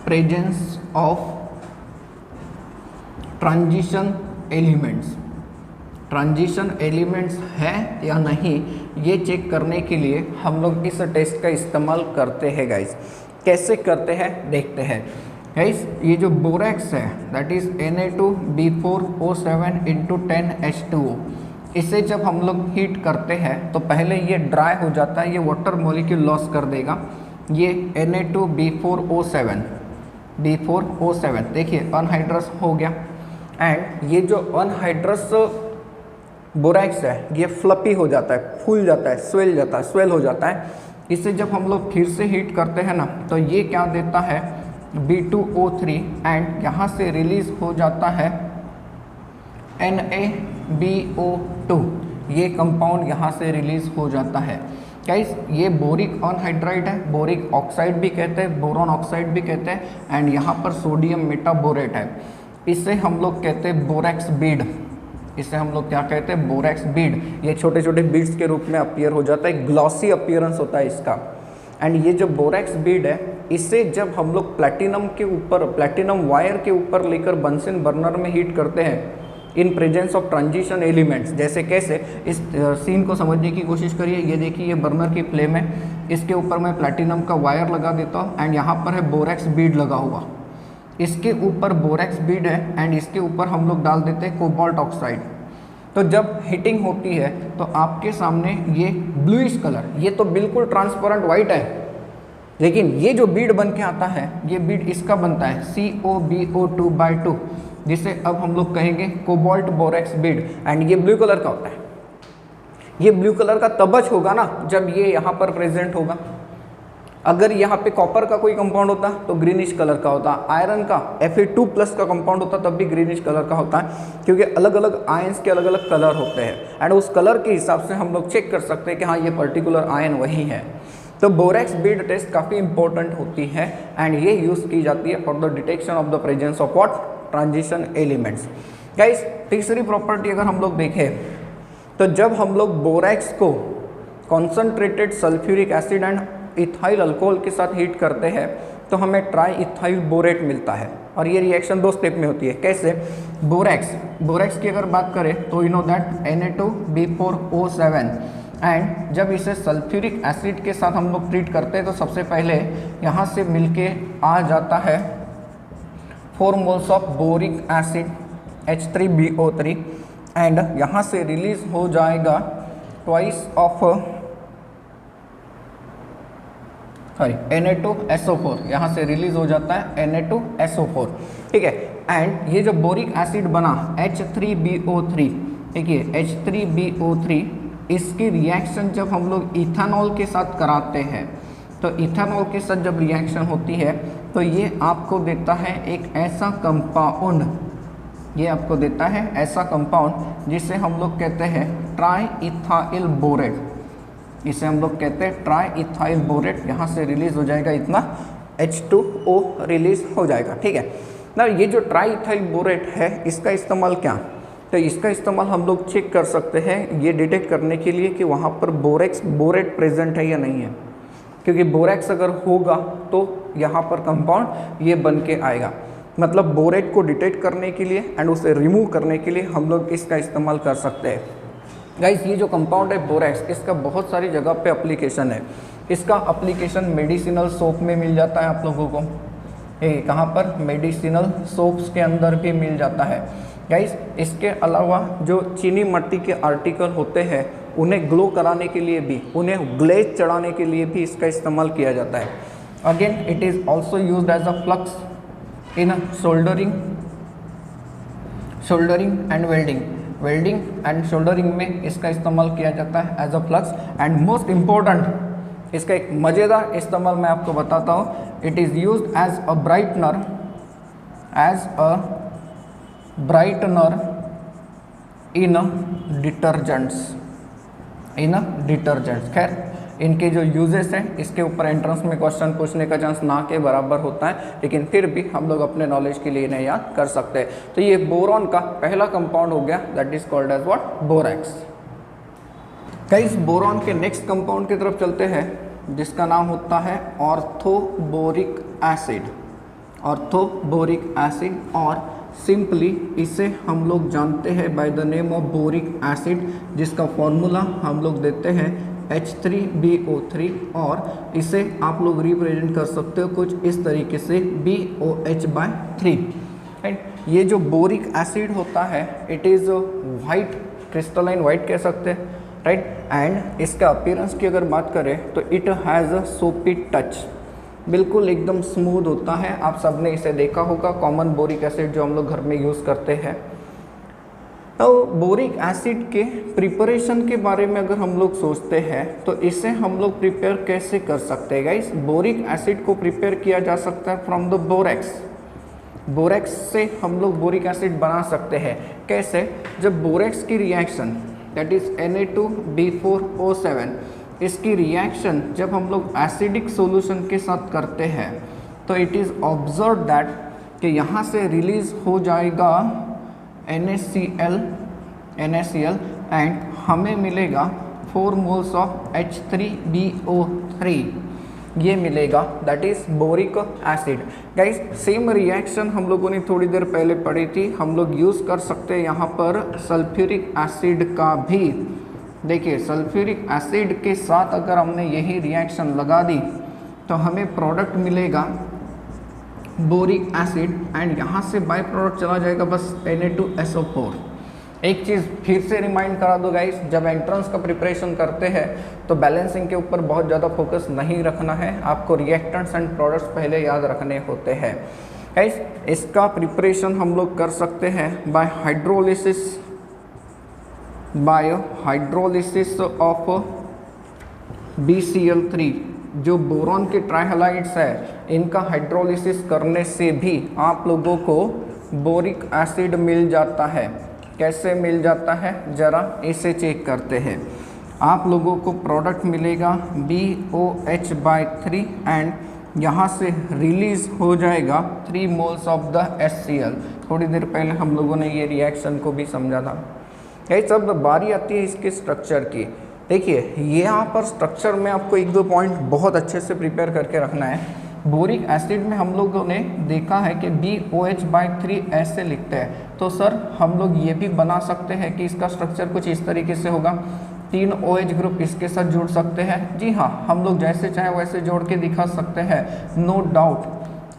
presence of transition elements. Transition elements है या नहीं, ये चेक करने के लिए हम लोग इस टेस्ट का इस्तेमाल करते हैं गाइस। कैसे करते हैं देखते हैं गाइस। ये जो बोरैक्स है that is Na2B4O7 into 10H2O, इसे जब हम लोग हीट करते हैं तो पहले ये ड्राई हो जाता है, ये वाटर मॉलिक्यूल लॉस कर देगा। ये Na2B4O7 देखिए अनहाइड्रस हो गया एंड ये जो अनहाइड्रस बोरैक्स है ये फ्लपी हो जाता है, फूल जाता है, स्वेल हो जाता है। इसे जब हम लोग फिर से हीट करते हैं ना तो ये क्या देता है, B2O3 एंड यहाँ से रिलीज़ हो जाता है NaBO2, ये कंपाउंड यहाँ से रिलीज़ हो जाता है। गाइस ये बोरिक अनहाइड्राइड है, बोरिक ऑक्साइड भी कहते हैं, बोरॉन ऑक्साइड भी कहते हैं, एंड यहाँ पर सोडियम मेटाबोरेट है। इसे हम लोग कहते हैं बोरेक्स बीड। इसे हम लोग क्या कहते हैं? Borax bead. ये छोटे छोटे बीड्स के रूप में अपीयर हो जाता है, ग्लॉसी अपीयरेंस होता है इसका। एंड ये जो बोरेक्स बीड है, इसे जब हम लोग प्लैटिनम के ऊपर, प्लैटिनम वायर के ऊपर लेकर बंसन बर्नर में हीट करते हैं in presence of transition elements, जैसे कैसे, इस सीन को समझने की कोशिश करिए। ये देखिए, ये बर्नर की फ्लेम है, इसके ऊपर मैं प्लैटिनम का वायर लगा देता हूँ एंड यहाँ पर है बोरेक्स बीड लगा हुआ, इसके ऊपर बोरेक्स बीड है एंड इसके ऊपर हम लोग डाल देते हैं कोबाल्ट ऑक्साइड। तो जब हीटिंग होती है तो आपके सामने ये ब्लूइश कलर, ये तो बिल्कुल ट्रांसपेरेंट वाइट है, लेकिन ये जो बीड बन के आता है, ये बीड इसका बनता है COBO2/2, जिसे अब हम लोग कहेंगे कोबाल्ट बोरेक्स बीड। एंड ये ब्लू कलर का होता है। ये ब्लू कलर का तब होगा ना जब ये यहाँ पर प्रेजेंट होगा। अगर यहाँ पे कॉपर का कोई कंपाउंड होता तो ग्रीनिश कलर का होता, आयरन का Fe2+ का कंपाउंड होता तब भी ग्रीनिश कलर का होता है, क्योंकि अलग अलग आयंस के अलग अलग कलर होते हैं एंड उस कलर के हिसाब से हम लोग चेक कर सकते हैं कि हाँ ये पर्टिकुलर आयन वही है। तो बोरेक्स बीड टेस्ट काफ़ी इंपॉर्टेंट होती है एंड ये यूज़ की जाती है for the detection of the presence of what? Transition elements. Guys तीसरी प्रॉपर्टी अगर हम लोग देखें तो जब हम लोग बोरेक्स को concentrated sulphuric acid and ethyl alcohol के साथ हीट करते हैं तो हमें ट्राई इथाइल बोरेट मिलता है। और ये रिएक्शन 2 स्टेप में होती है। कैसे? बोरेक्स की अगर बात करें तो you know that Na2B4O7, and जब इसे सल्फ्यूरिक एसिड के साथ हम लोग ट्रीट करते हैं तो सबसे पहले यहाँ से मिलके आ जाता है 4 moles of boric acid H3BO3 and यहाँ से रिलीज हो जाएगा ट्वाइस ऑफ Na2SO4, यहाँ से रिलीज हो जाता है Na2SO4, ठीक है। एंड ये जो बोरिक एसिड बना H3BO3, देखिए H3BO3, इसकी रिएक्शन जब हम लोग इथेनॉल के साथ कराते हैं तो इथेनॉल के साथ जब रिएक्शन होती है तो ये आपको देता है एक ऐसा कंपाउंड, ये आपको देता है ऐसा कंपाउंड जिसे हम लोग कहते हैं ट्राई इथाइल बोरेट। इसे हम लोग कहते हैं ट्राई इथाइल बोरेट। यहाँ से रिलीज हो जाएगा इतना H2O रिलीज हो जाएगा, ठीक है ना। ये जो ट्राई इथाइल बोरेट है इसका इस्तेमाल क्या? तो इसका इस्तेमाल हम लोग चेक कर सकते हैं ये डिटेक्ट करने के लिए कि वहाँ पर बोरेट प्रेजेंट है या नहीं है, क्योंकि बोरेक्स अगर होगा तो यहाँ पर कंपाउंड ये बन के आएगा। मतलब बोरेट को डिटेक्ट करने के लिए एंड उसे रिमूव करने के लिए हम लोग इसका इस्तेमाल कर सकते हैं। गाइस ये जो कंपाउंड है बोरेक्स, इसका बहुत सारी जगह पे एप्लीकेशन है। इसका एप्लीकेशन मेडिसिनल सोप में मिल जाता है आप लोगों को, कहाँ पर? मेडिसिनल सोप्स के अंदर भी मिल जाता है। गाइस इसके अलावा जो चीनी मिट्टी के आर्टिकल होते हैं उन्हें ग्लो कराने के लिए भी, उन्हें ग्लेज चढ़ाने के लिए भी इसका इस्तेमाल किया जाता है। Again it is also used as a flux in soldering and welding and soldering में इसका इस्तेमाल किया जाता है as a flux. And most important, इसका एक मज़ेदार इस्तेमाल मैं आपको बताता हूँ। It is used as a brightener in detergents. खैर इनके जो यूजेस हैं इसके ऊपर एंट्रेंस में क्वेश्चन पूछने का चांस ना के बराबर होता है, लेकिन फिर भी हम लोग अपने नॉलेज के लिए इन्हें याद कर सकते हैं। तो ये बोरॉन का पहला कंपाउंड हो गया, that is called as what? Borax. Guys boron के नेक्स्ट कंपाउंड की तरफ चलते हैं जिसका नाम होता है ऑर्थोबोरिक एसिड, और सिंपली इसे हम लोग जानते हैं by the name of boric acid, जिसका फॉर्मूला हम लोग देते हैं H3BO3, और इसे आप लोग रिप्रेजेंट कर सकते हो कुछ इस तरीके से BOH/3। ये जो बोरिक एसिड होता है it is white, crystalline white कह सकते हैं, राइट। एंड इसका अपीयरेंस की अगर बात करें तो इट हैज़ अ सोपी टच, बिल्कुल एकदम स्मूथ होता है। आप सब ने इसे देखा होगा, कॉमन बोरिक एसिड जो हम लोग घर में यूज़ करते हैं। तो बोरिक एसिड के प्रिपरेशन के बारे में अगर हम लोग सोचते हैं तो इसे हम लोग प्रिपेयर कैसे कर सकते हैं? गाइस बोरिक एसिड को प्रिपेयर किया जा सकता है फ्रॉम द बोरेक्स से हम लोग बोरिक एसिड बना सकते हैं। कैसे? जब बोरेक्स की रिएक्शन दैट इज Na2B4O7 इसकी रिएक्शन जब हम लोग एसिडिक सॉल्यूशन के साथ करते हैं तो इट इज़ ऑब्जर्व दैट कि यहाँ से रिलीज हो जाएगा NaCl एंड हमें मिलेगा 4 मोल्स ऑफ H3BO3 ये मिलेगा, that is boric acid. Guys same reaction हम लोगों ने थोड़ी देर पहले पढ़ी थी, हम लोग यूज़ कर सकते हैं यहाँ पर सल्फ्यूरिक एसिड का भी। देखिए सल्फ्यूरिक एसिड के साथ अगर हमने यही रिएक्शन लगा दी तो हमें प्रोडक्ट मिलेगा बोरिक एसिड एंड यहाँ से बाय प्रोडक्ट चला जाएगा बस Na2SO4। एक चीज़ फिर से रिमाइंड करा दो गाइस, जब एंट्रेंस का प्रिपरेशन करते हैं तो बैलेंसिंग के ऊपर बहुत ज़्यादा फोकस नहीं रखना है, आपको रिएक्टेंट्स एंड प्रोडक्ट्स पहले याद रखने होते हैं। गाइस इसका प्रिपरेशन हम लोग कर सकते हैं बाय हाइड्रोलिसिस ऑफ BCl3। जो बोरॉन के ट्राइहलाइड्स है इनका हाइड्रोलिसिस करने से भी आप लोगों को बोरिक एसिड मिल जाता है। कैसे मिल जाता है ज़रा इसे चेक करते हैं। आप लोगों को प्रोडक्ट मिलेगा BOH/3 एंड यहाँ से रिलीज हो जाएगा 3 मोल्स ऑफ द HCl। थोड़ी देर पहले हम लोगों ने ये रिएक्शन को भी समझा था। यही सब बारी आती है इसके स्ट्रक्चर की। देखिए ये यहाँ पर स्ट्रक्चर में आपको 1-2 पॉइंट बहुत अच्छे से प्रिपेयर करके रखना है। बोरिक एसिड में हम लोगों ने देखा है कि BOH/3 ऐसे लिखते हैं, तो सर हम लोग ये भी बना सकते हैं कि इसका स्ट्रक्चर कुछ इस तरीके से होगा, 3 OH ग्रुप इसके साथ जोड़ सकते हैं। जी हाँ, हम लोग जैसे चाहे वैसे जोड़ के दिखा सकते हैं, नो डाउट।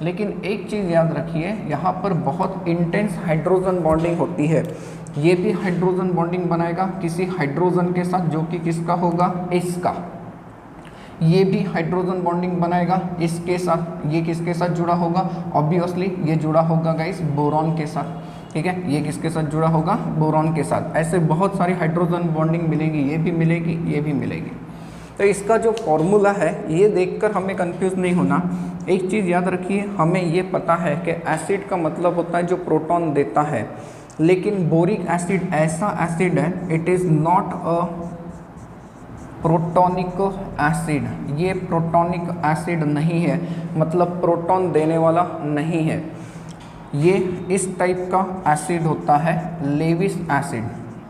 लेकिन एक चीज़ याद रखिए, यहाँ पर बहुत इंटेंस हाइड्रोजन बॉन्डिंग होती है। ये भी हाइड्रोजन बॉन्डिंग बनाएगा किसी हाइड्रोजन के साथ जो कि किसका होगा, इसका। ये भी हाइड्रोजन बॉन्डिंग बनाएगा इसके साथ, ये किसके साथ जुड़ा होगा, ऑब्वियसली ये जुड़ा होगा गाइस बोरॉन के साथ। ठीक है, ये किसके साथ जुड़ा होगा, बोरॉन के साथ। ऐसे बहुत सारी हाइड्रोजन बॉन्डिंग मिलेगी, ये भी मिलेगी, ये भी मिलेगी। तो इसका जो फॉर्मूला है ये देखकर हमें कंफ्यूज नहीं होना। एक चीज़ याद रखिए, हमें ये पता है कि एसिड का मतलब होता है जो प्रोटॉन देता है, लेकिन बोरिक एसिड ऐसा एसिड है, it is not a protonic acid. ये प्रोटोनिक एसिड नहीं है, मतलब प्रोटॉन देने वाला नहीं है। ये इस टाइप का एसिड होता है, लेविस एसिड।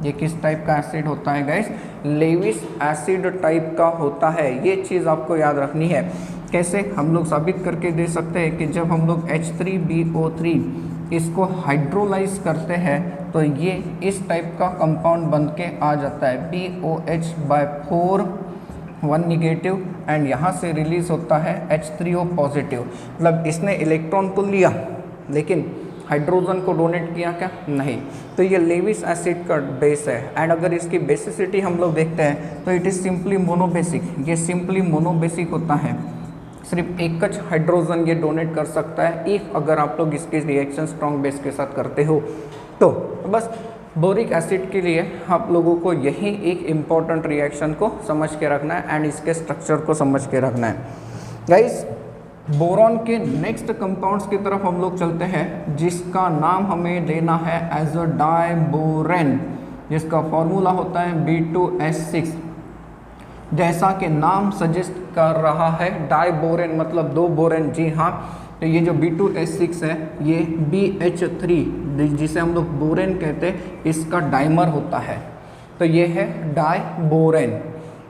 ये किस टाइप का एसिड होता है गाइस, लेविस एसिड टाइप का होता है। ये चीज़ आपको याद रखनी है। कैसे हम लोग साबित करके दे सकते हैं कि जब हम लोग H3BO3 इसको हाइड्रोलाइज करते हैं तो ये इस टाइप का कंपाउंड बन के आ जाता है, BOH/4 1 निगेटिव एंड यहाँ से रिलीज होता है H3O पॉजिटिव। मतलब इसने इलेक्ट्रॉन तो लिया लेकिन हाइड्रोजन को डोनेट किया क्या, नहीं। तो ये लेविस एसिड का बेस है एंड अगर इसकी बेसिसिटी हम लोग देखते हैं तो इट इज़ सिंपली मोनोबेसिक। ये सिंपली मोनोबेसिक होता है, सिर्फ एक च हाइड्रोजन ये डोनेट कर सकता है इफ अगर आप लोग इसके रिएक्शन स्ट्रॉन्ग बेस के साथ करते हो तो। बस बोरिक एसिड के लिए आप लोगों को यही एक इम्पॉर्टेंट रिएक्शन को समझ के रखना है एंड इसके स्ट्रक्चर को समझ के रखना है गाइस। बोरॉन के नेक्स्ट कंपाउंड्स की तरफ हम लोग चलते हैं जिसका नाम हमें लेना है एज अ डाइबोरेन, जिसका फॉर्मूला होता है B2S6। जैसा कि नाम सजेस्ट कर रहा है, डाइबोरेन मतलब 2 बोरेन। जी हाँ, तो ये जो B2S6 है ये BH3 जिसे हम लोग बोरेन कहते हैं, इसका डाइमर होता है। तो ये है डाइबोरेन,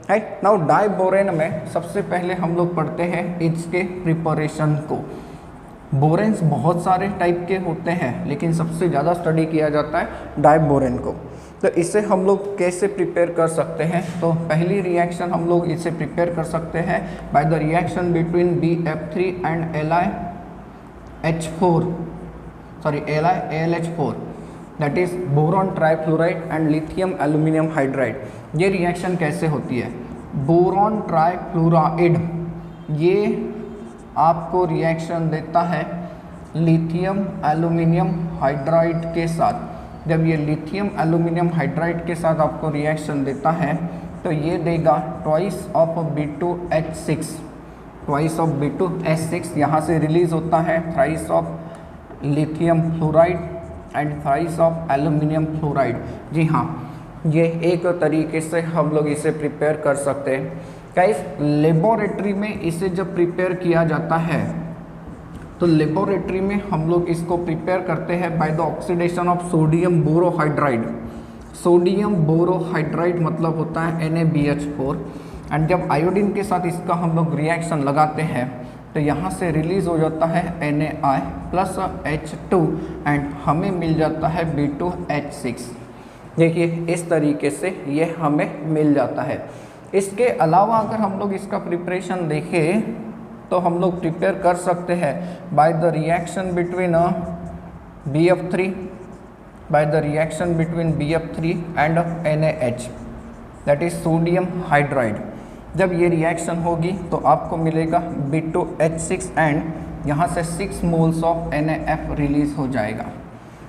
राइट। नाउ डाइबोरेन में सबसे पहले हम लोग पढ़ते हैं इसके प्रिपरेशन को। बोरेन्स बहुत सारे टाइप के होते हैं लेकिन सबसे ज़्यादा स्टडी किया जाता है डाइबोरेन को। तो इसे हम लोग कैसे प्रिपेयर कर सकते हैं, तो पहली रिएक्शन हम लोग इसे प्रिपेयर कर सकते हैं by the reaction between BF3 and AlH4 that is boron trifluoride and lithium aluminium hydride. ये रिएक्शन कैसे होती है, बोरॉन ट्राइफ्लोराइड ये आपको रिएक्शन देता है लिथियम एल्यूमिनियम हाइड्राइड के साथ। जब ये लिथियम एल्यूमिनियम हाइड्राइड के साथ आपको रिएक्शन देता है तो ये देगा ट्वाइस ऑफ B2S6, यहाँ से रिलीज होता है thrice of lithium fluoride and thrice of aluminium fluoride. जी हाँ, ये एक तरीके से हम लोग इसे प्रिपेयर कर सकते हैं। गाइस लेबोरेटरी में इसे जब प्रिपेयर किया जाता है तो लेबोरेटरी में हम लोग इसको प्रिपेयर करते हैं by the oxidation of sodium borohydride. Sodium borohydride मतलब होता है NaBH4, एंड जब आयोडीन के साथ इसका हम लोग रिएक्शन लगाते हैं तो यहाँ से रिलीज हो जाता है Na प्लस H2 एंड हमें मिल जाता है B2H6। देखिए इस तरीके से ये हमें मिल जाता है। इसके अलावा अगर हम लोग इसका प्रिपरेशन देखें तो हम लोग प्रिपेयर कर सकते हैं by the reaction between BF3 and NaH, that is sodium hydride. जब ये रिएक्शन होगी तो आपको मिलेगा B2H6 एंड यहाँ से 6 मोल्स ऑफ NaF रिलीज हो जाएगा।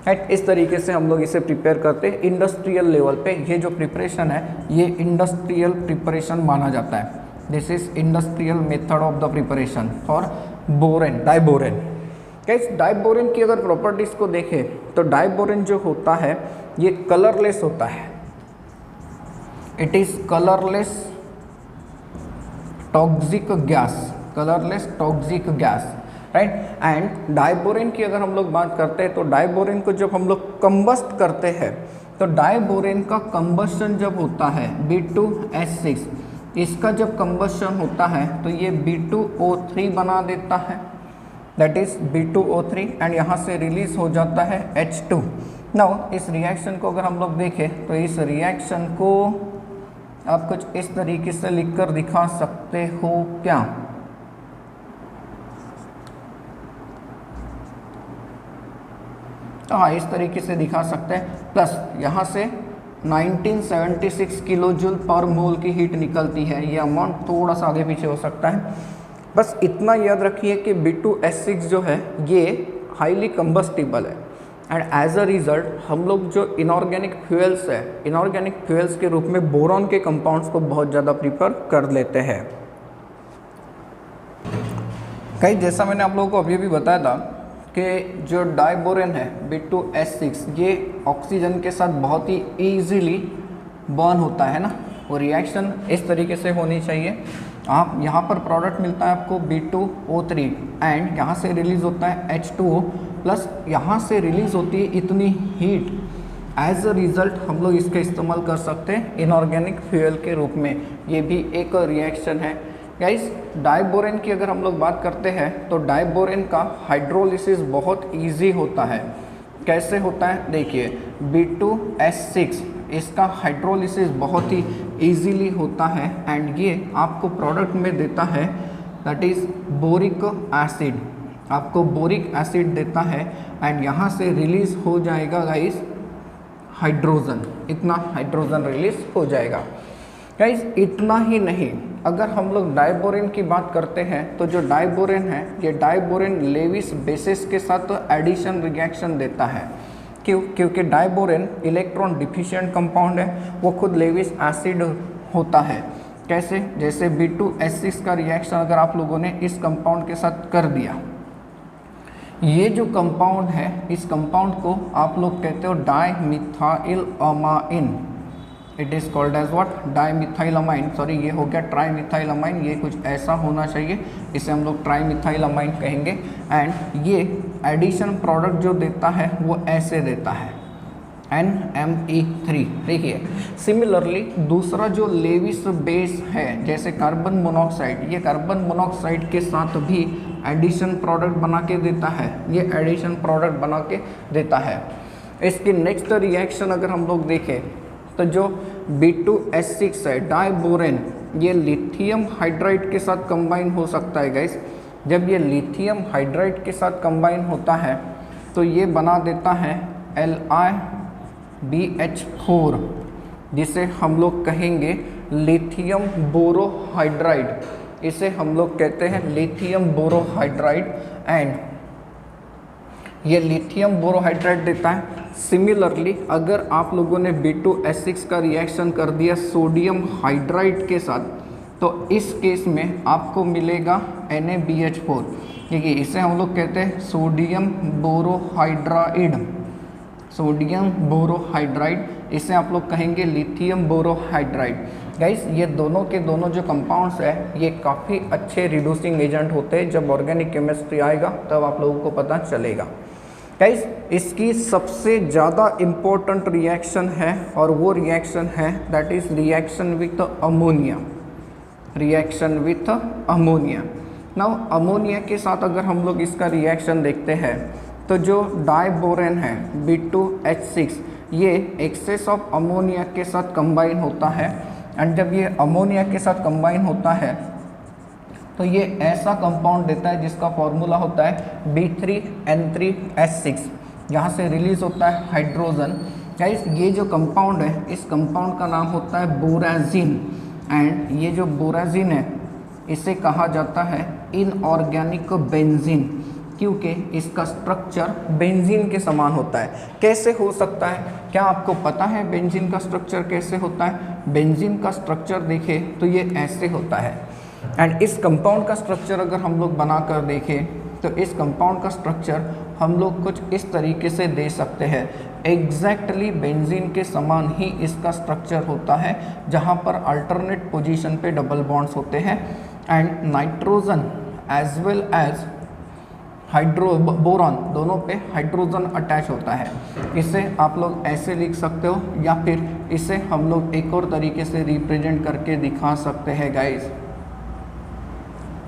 राइट, इस तरीके से हम लोग इसे प्रिपेयर करते हैं इंडस्ट्रियल लेवल पे। ये जो प्रिपरेशन है ये इंडस्ट्रियल प्रिपरेशन माना जाता है। This is industrial method of the preparation for borane, diborane. Guys diborane की अगर प्रॉपर्टीज़ को देखें तो डाइबोरेन जो होता है ये कलरलेस होता है। It is colourless toxic gas, right. And diborane की अगर हम लोग बात करते हैं तो डाइबोरेन को जब हम लोग कंबस्ट करते हैं तो डाइबोरेन का कंबस्शन जब होता है B2H6, इसका जब कंबस्शन होता है तो ये B2O3 बना देता है, दैट इज B2O3 एंड यहाँ से रिलीज हो जाता है H2। नाउ इस रिएक्शन को अगर हम लोग देखें तो इस रिएक्शन को आप कुछ इस तरीके से लिखकर दिखा सकते हो क्या? तो हाँ, इस तरीके से दिखा सकते हैं। प्लस यहाँ से 1976 किलो जूल पर मोल की हीट निकलती है। ये अमाउंट थोड़ा सा आगे पीछे हो सकता है, बस इतना याद रखिए कि B2H6 जो है ये हाईली कंबस्टिबल है एंड एज अ रिजल्ट हम लोग जो इनऑर्गेनिक फ्यूल्स है, इनऑर्गेनिक फ्यूल्स के रूप में बोरॉन के कंपाउंड्स को बहुत ज़्यादा प्रीफर कर लेते हैं। कई जैसा मैंने आप लोगों को अभी भी बताया था कि जो डाइबोरेन है B2H6 ये ऑक्सीजन के साथ बहुत ही ईजीली बर्न होता है ना। वो रिएक्शन इस तरीके से होनी चाहिए। आप यहाँ पर प्रोडक्ट मिलता है आपको B2O3 एंड यहाँ से रिलीज़ होता है H2O प्लस यहाँ से रिलीज़ होती है इतनी हीट। एज अ रिज़ल्ट हम लोग इसका इस्तेमाल कर सकते हैं इनऑर्गेनिक फ्यूल के रूप में। ये भी एक रिएक्शन है। गाइस डाइबोरेन की अगर हम लोग बात करते हैं तो डाइबोरेन का हाइड्रोलिसिस बहुत ईजी होता है। कैसे होता है देखिए, B2H6 इसका हाइड्रोलिसिस बहुत ही इजीली होता है एंड ये आपको प्रोडक्ट में देता है दैट इज़ बोरिक एसिड, आपको बोरिक एसिड देता है एंड यहाँ से रिलीज़ हो जाएगा गाइस हाइड्रोजन, इतना हाइड्रोजन रिलीज हो जाएगा। गाइस इतना ही नहीं, अगर हम लोग डाइबोरेन की बात करते हैं तो जो डाइबोरेन है ये डाइबोरेन लेविस बेसिस के साथ तो एडिशन रिएक्शन देता है। क्यों? क्योंकि डाइबोरेन इलेक्ट्रॉन डिफिशिएंट कंपाउंड है, वो खुद लेविस एसिड होता है। कैसे? जैसे B2H6 का रिएक्शन अगर आप लोगों ने इस कंपाउंड के साथ कर दिया, ये जो कंपाउंड है इस कंपाउंड को आप लोग कहते हो dimethyl amine. It is called as what? Dimethyl amine. Sorry, ये हो गया ट्राइमिथाइल अमाइन, ये कुछ ऐसा होना चाहिए, इसे हम लोग ट्राइमिथाइल अमाइन कहेंगे। एंड ये एडिशन प्रोडक्ट जो देता है वो ऐसे देता है NMe3। देखिए सिमिलरली दूसरा जो लेविस बेस है जैसे कार्बन मोनोऑक्साइड, ये कार्बन मोनोऑक्साइड के साथ भी एडिशन प्रोडक्ट बना के देता है, ये एडिशन प्रोडक्ट बना के देता है। इसकी नेक्स्ट रिएक्शन अगर हम लोग देखें तो जो B2H6 है डाइबोरेन, ये लिथियम हाइड्राइड के साथ कंबाइन हो सकता है गाइस। जब ये लिथियम हाइड्राइड के साथ कंबाइन होता है तो ये बना देता है LiBH4, जिसे हम लोग कहेंगे लिथियम बोरोहाइड्राइड। इसे हम लोग कहते हैं लिथियम बोरोहाइड्राइड एंड ये लिथियम बोरोहाइड्राइड देता है। सिमिलरली अगर आप लोगों ने B2H6 का रिएक्शन कर दिया सोडियम हाइड्राइड के साथ तो इस केस में आपको मिलेगा NaBH4, क्योंकि इसे हम लोग कहते हैं सोडियम बोरोहाइड्राइड, सोडियम बोरोहाइड्राइड। इसे आप लोग कहेंगे लिथियम बोरोहाइड्राइड। गाइस ये दोनों के दोनों जो कंपाउंड्स है ये काफ़ी अच्छे रिड्यूसिंग एजेंट होते हैं। जब ऑर्गेनिक केमिस्ट्री आएगा तब आप लोगों को पता चलेगा। गाइस इसकी सबसे ज़्यादा इम्पोर्टेंट रिएक्शन है और वो रिएक्शन है that is reaction with ammonia. Reaction with ammonia. Now ammonia के साथ अगर हम लोग इसका रिएक्शन देखते हैं तो जो डाइबोरेन है B2H6 ये एक्सेस ऑफ अमोनिया के साथ कंबाइन होता है। एंड जब ये अमोनिया के साथ कंबाइन होता है तो ये ऐसा कंपाउंड देता है जिसका फॉर्मूला होता है B3N3H6। यहाँ से रिलीज होता है हाइड्रोजन। गाइस ये जो कंपाउंड है इस कंपाउंड का नाम होता है बोराजीन। एंड ये जो बोराजीन है इसे कहा जाता है इनऑर्गेनिक बेंजीन, क्योंकि इसका स्ट्रक्चर बेंजीन के समान होता है। कैसे हो सकता है? क्या आपको पता है बेंजीन का स्ट्रक्चर कैसे होता है? बेंजीन का स्ट्रक्चर देखें तो ये ऐसे होता है। एंड इस कंपाउंड का स्ट्रक्चर अगर हम लोग बनाकर देखें तो इस कंपाउंड का स्ट्रक्चर हम लोग कुछ इस तरीके से दे सकते हैं। एग्जैक्टली बेंजीन के समान ही इसका स्ट्रक्चर होता है, जहाँ पर अल्टरनेट पोजीशन पे डबल बॉन्ड्स होते हैं and nitrogen as well as boron दोनों पे हाइड्रोजन अटैच होता है। इसे आप लोग ऐसे लिख सकते हो या फिर इसे हम लोग एक और तरीके से रिप्रेजेंट करके दिखा सकते हैं गाइस।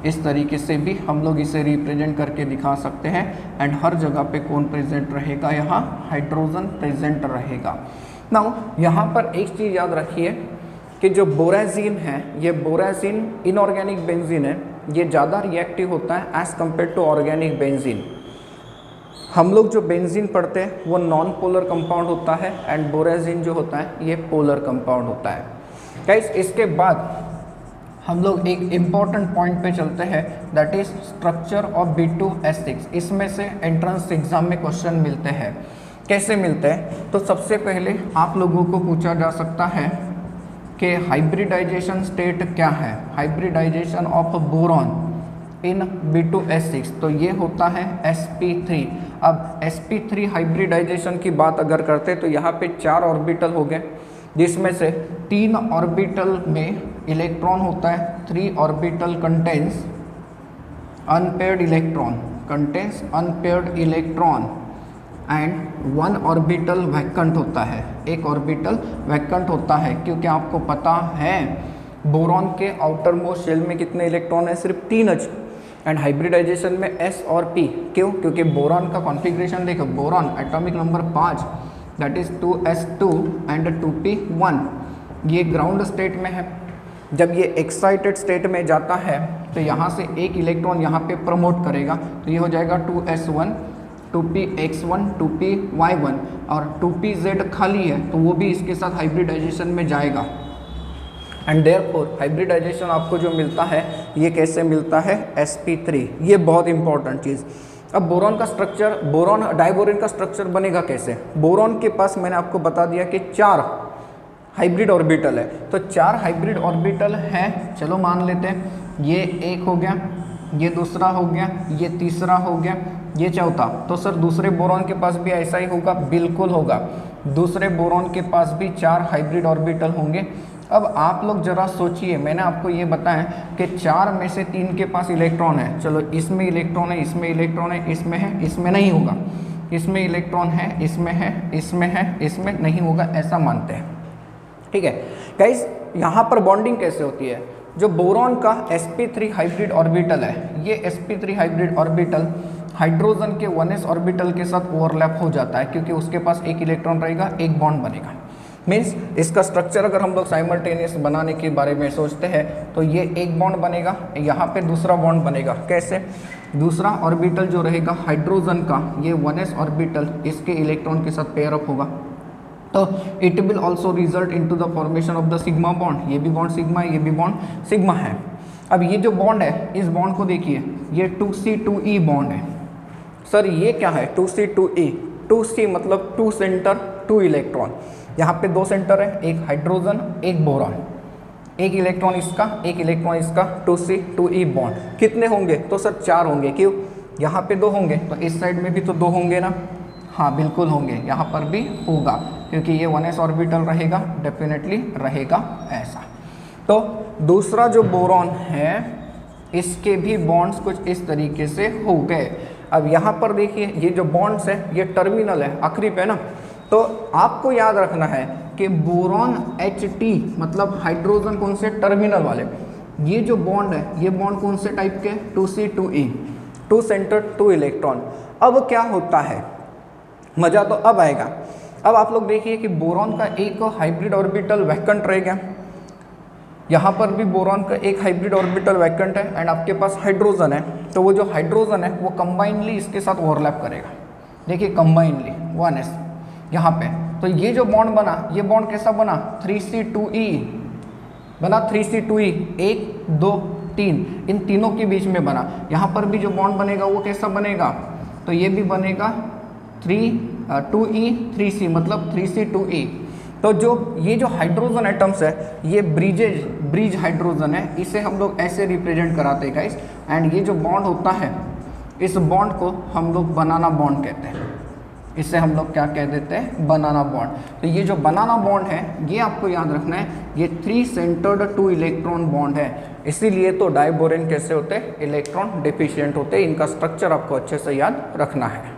इस तरीके से भी हम लोग इसे रिप्रेजेंट करके दिखा सकते हैं। एंड हर जगह पे कौन प्रेजेंट रहेगा? यहाँ हाइड्रोजन प्रेजेंट रहेगा। नाउ यहाँ पर एक चीज़ याद रखिए कि जो बोराजीन है ये बोराजीन इनऑर्गेनिक बेंजीन है, ये ज़्यादा रिएक्टिव होता है as compare to organic benzene. हम लोग जो बेंजीन पढ़ते हैं वो नॉन पोलर कंपाउंड होता है एंड बोराजीन जो होता है ये पोलर कंपाउंड होता है। गाइस इसके बाद हम लोग एक इम्पॉर्टेंट पॉइंट पे चलते हैं that is structure of B2H6। इसमें से एंट्रेंस एग्जाम में क्वेश्चन मिलते हैं। कैसे मिलते हैं? तो सबसे पहले आप लोगों को पूछा जा सकता है कि हाइब्रिडाइजेशन स्टेट क्या है। Hybridisation of boron in B2H6 तो ये होता है sp3। अब sp3 हाइब्रिडाइजेशन की बात अगर करते तो यहाँ पे 4 ऑर्बिटल हो गए, जिसमें से 3 ऑर्बिटल में इलेक्ट्रॉन होता है। 3 orbital contains unpaired electron and 1 orbital vacant होता है। एक ऑर्बिटल वैकेंट होता है क्योंकि आपको पता है बोरॉन के आउटर मोस्ट शेल में कितने इलेक्ट्रॉन है? सिर्फ 3 एंड हाइब्रिडाइजेशन में s और p। क्यों? क्योंकि बोरॉन का कॉन्फ़िगरेशन देखो, boron atomic number 5 that is 2s2 and 2p1। ये ग्राउंड स्टेट में है। जब ये एक्साइटेड स्टेट में जाता है तो यहाँ से एक इलेक्ट्रॉन यहाँ पे प्रमोट करेगा, तो ये हो जाएगा 2s1 2px1 2py1 और 2pz खाली है तो वो भी इसके साथ हाइब्रिडाइजेशन में जाएगा। एंड देयरफॉर हाइब्रिडाइजेशन आपको जो मिलता है ये कैसे मिलता है? sp3। ये बहुत इंपॉर्टेंट चीज़। अब बोरॉन का स्ट्रक्चर, बोरॉन डाइबोरेन का स्ट्रक्चर बनेगा कैसे? बोरॉन के पास मैंने आपको बता दिया कि 4 हाइब्रिड ऑर्बिटल है, तो 4 हाइब्रिड ऑर्बिटल हैं। चलो मान लेते हैं ये एक हो गया, ये दूसरा हो गया, ये तीसरा हो गया, ये चौथा। तो सर दूसरे बोरॉन के पास भी ऐसा ही होगा? बिल्कुल होगा। दूसरे बोरॉन के पास भी 4 हाइब्रिड ऑर्बिटल होंगे। अब आप लोग ज़रा सोचिए, मैंने आपको ये बताया कि 4 में से 3 के पास इलेक्ट्रॉन है। चलो इसमें इलेक्ट्रॉन है, इसमें इलेक्ट्रॉन है, इसमें है, इसमें नहीं होगा। इसमें इलेक्ट्रॉन है, इसमें है, इसमें है, इसमें नहीं होगा, ऐसा मानते हैं। ठीक है गाइस, यहाँ पर बॉन्डिंग कैसे होती है? जो बोरॉन का sp3 हाइब्रिड ऑर्बिटल है, ये sp3 हाइब्रिड ऑर्बिटल हाइड्रोजन के 1s ऑर्बिटल के साथ ओवरलैप हो जाता है, क्योंकि उसके पास एक इलेक्ट्रॉन रहेगा, एक बॉन्ड बनेगा। मीन्स इसका स्ट्रक्चर अगर हम लोग साइमल्टेनियस बनाने के बारे में सोचते हैं तो ये एक बॉन्ड बनेगा, यहाँ पे दूसरा बॉन्ड बनेगा। कैसे? दूसरा ऑर्बिटल जो रहेगा हाइड्रोजन का, ये 1s ऑर्बिटल इसके इलेक्ट्रॉन के साथ पेयर अप होगा, तो it will also result into the formation of the sigma bond. ये भी बॉन्ड सिग्मा है, ये भी बॉन्ड सिग्मा है। अब ये जो बॉन्ड है, इस बॉन्ड को देखिए, ये 2c2e बॉन्ड है। सर ये क्या है? 2c2e, 2c मतलब 2 सेंटर 2 इलेक्ट्रॉन। यहाँ पे 2 सेंटर है, एक हाइड्रोजन एक बोरॉन, एक इलेक्ट्रॉन इसका, एक इलेक्ट्रॉन इसका, 2c2e बॉन्ड। कितने होंगे? तो सर 4 होंगे। क्यों? यहाँ पे 2 होंगे तो इस साइड में भी तो 2 होंगे ना। हाँ बिल्कुल होंगे, यहाँ पर भी होगा, क्योंकि ये 1s ऑर्बिटल रहेगा, डेफिनेटली रहेगा ऐसा। तो दूसरा जो बोरॉन है इसके भी बॉन्ड्स कुछ इस तरीके से हो गए। अब यहाँ पर देखिए ये जो बॉन्ड्स है ये टर्मिनल है, आखिरी पे ना। तो आपको याद रखना है कि बोरॉन Ht मतलब हाइड्रोजन कौन से, टर्मिनल वाले। ये जो बॉन्ड है ये बॉन्ड कौन से टाइप के, 2C2E, 2 सेंटर 2 इलेक्ट्रॉन। अब क्या होता है, मज़ा तो अब आएगा। अब आप लोग देखिए कि बोरॉन का एक हाइब्रिड ऑर्बिटल वैकेंट रह गया, यहाँ पर भी बोरॉन का एक हाइब्रिड ऑर्बिटल वैकेंट है एंड आपके पास हाइड्रोजन है। तो वो जो हाइड्रोजन है वो कंबाइनली इसके साथ ओवरलैप करेगा। देखिए कंबाइनली 1s यहाँ पे। तो ये जो बॉन्ड बना, ये बॉन्ड कैसा बना, 3C2E बना, 3C2E 1 2 3, इन तीनों के बीच में बना। यहाँ पर भी जो बॉन्ड बनेगा वो कैसा बनेगा, तो ये भी बनेगा 2E 3C मतलब 3C2E। तो जो ये जो हाइड्रोजन एटम्स है ये ब्रिज हाइड्रोजन है, इसे हम लोग ऐसे रिप्रेजेंट कराते हैं गाइस। एंड ये जो बॉन्ड होता है इस बॉन्ड को हम लोग बनाना बॉन्ड कहते हैं, इसे हम लोग क्या कह देते हैं, बनाना बॉन्ड। तो ये जो बनाना बॉन्ड है ये आपको याद रखना है, ये 3 सेंटर्ड 2 इलेक्ट्रॉन बॉन्ड है। इसीलिए तो डाइबोरेन कैसे होते हैं, इलेक्ट्रॉन डिफिशिएंट होते हैं। इनका स्ट्रक्चर आपको अच्छे से याद रखना है।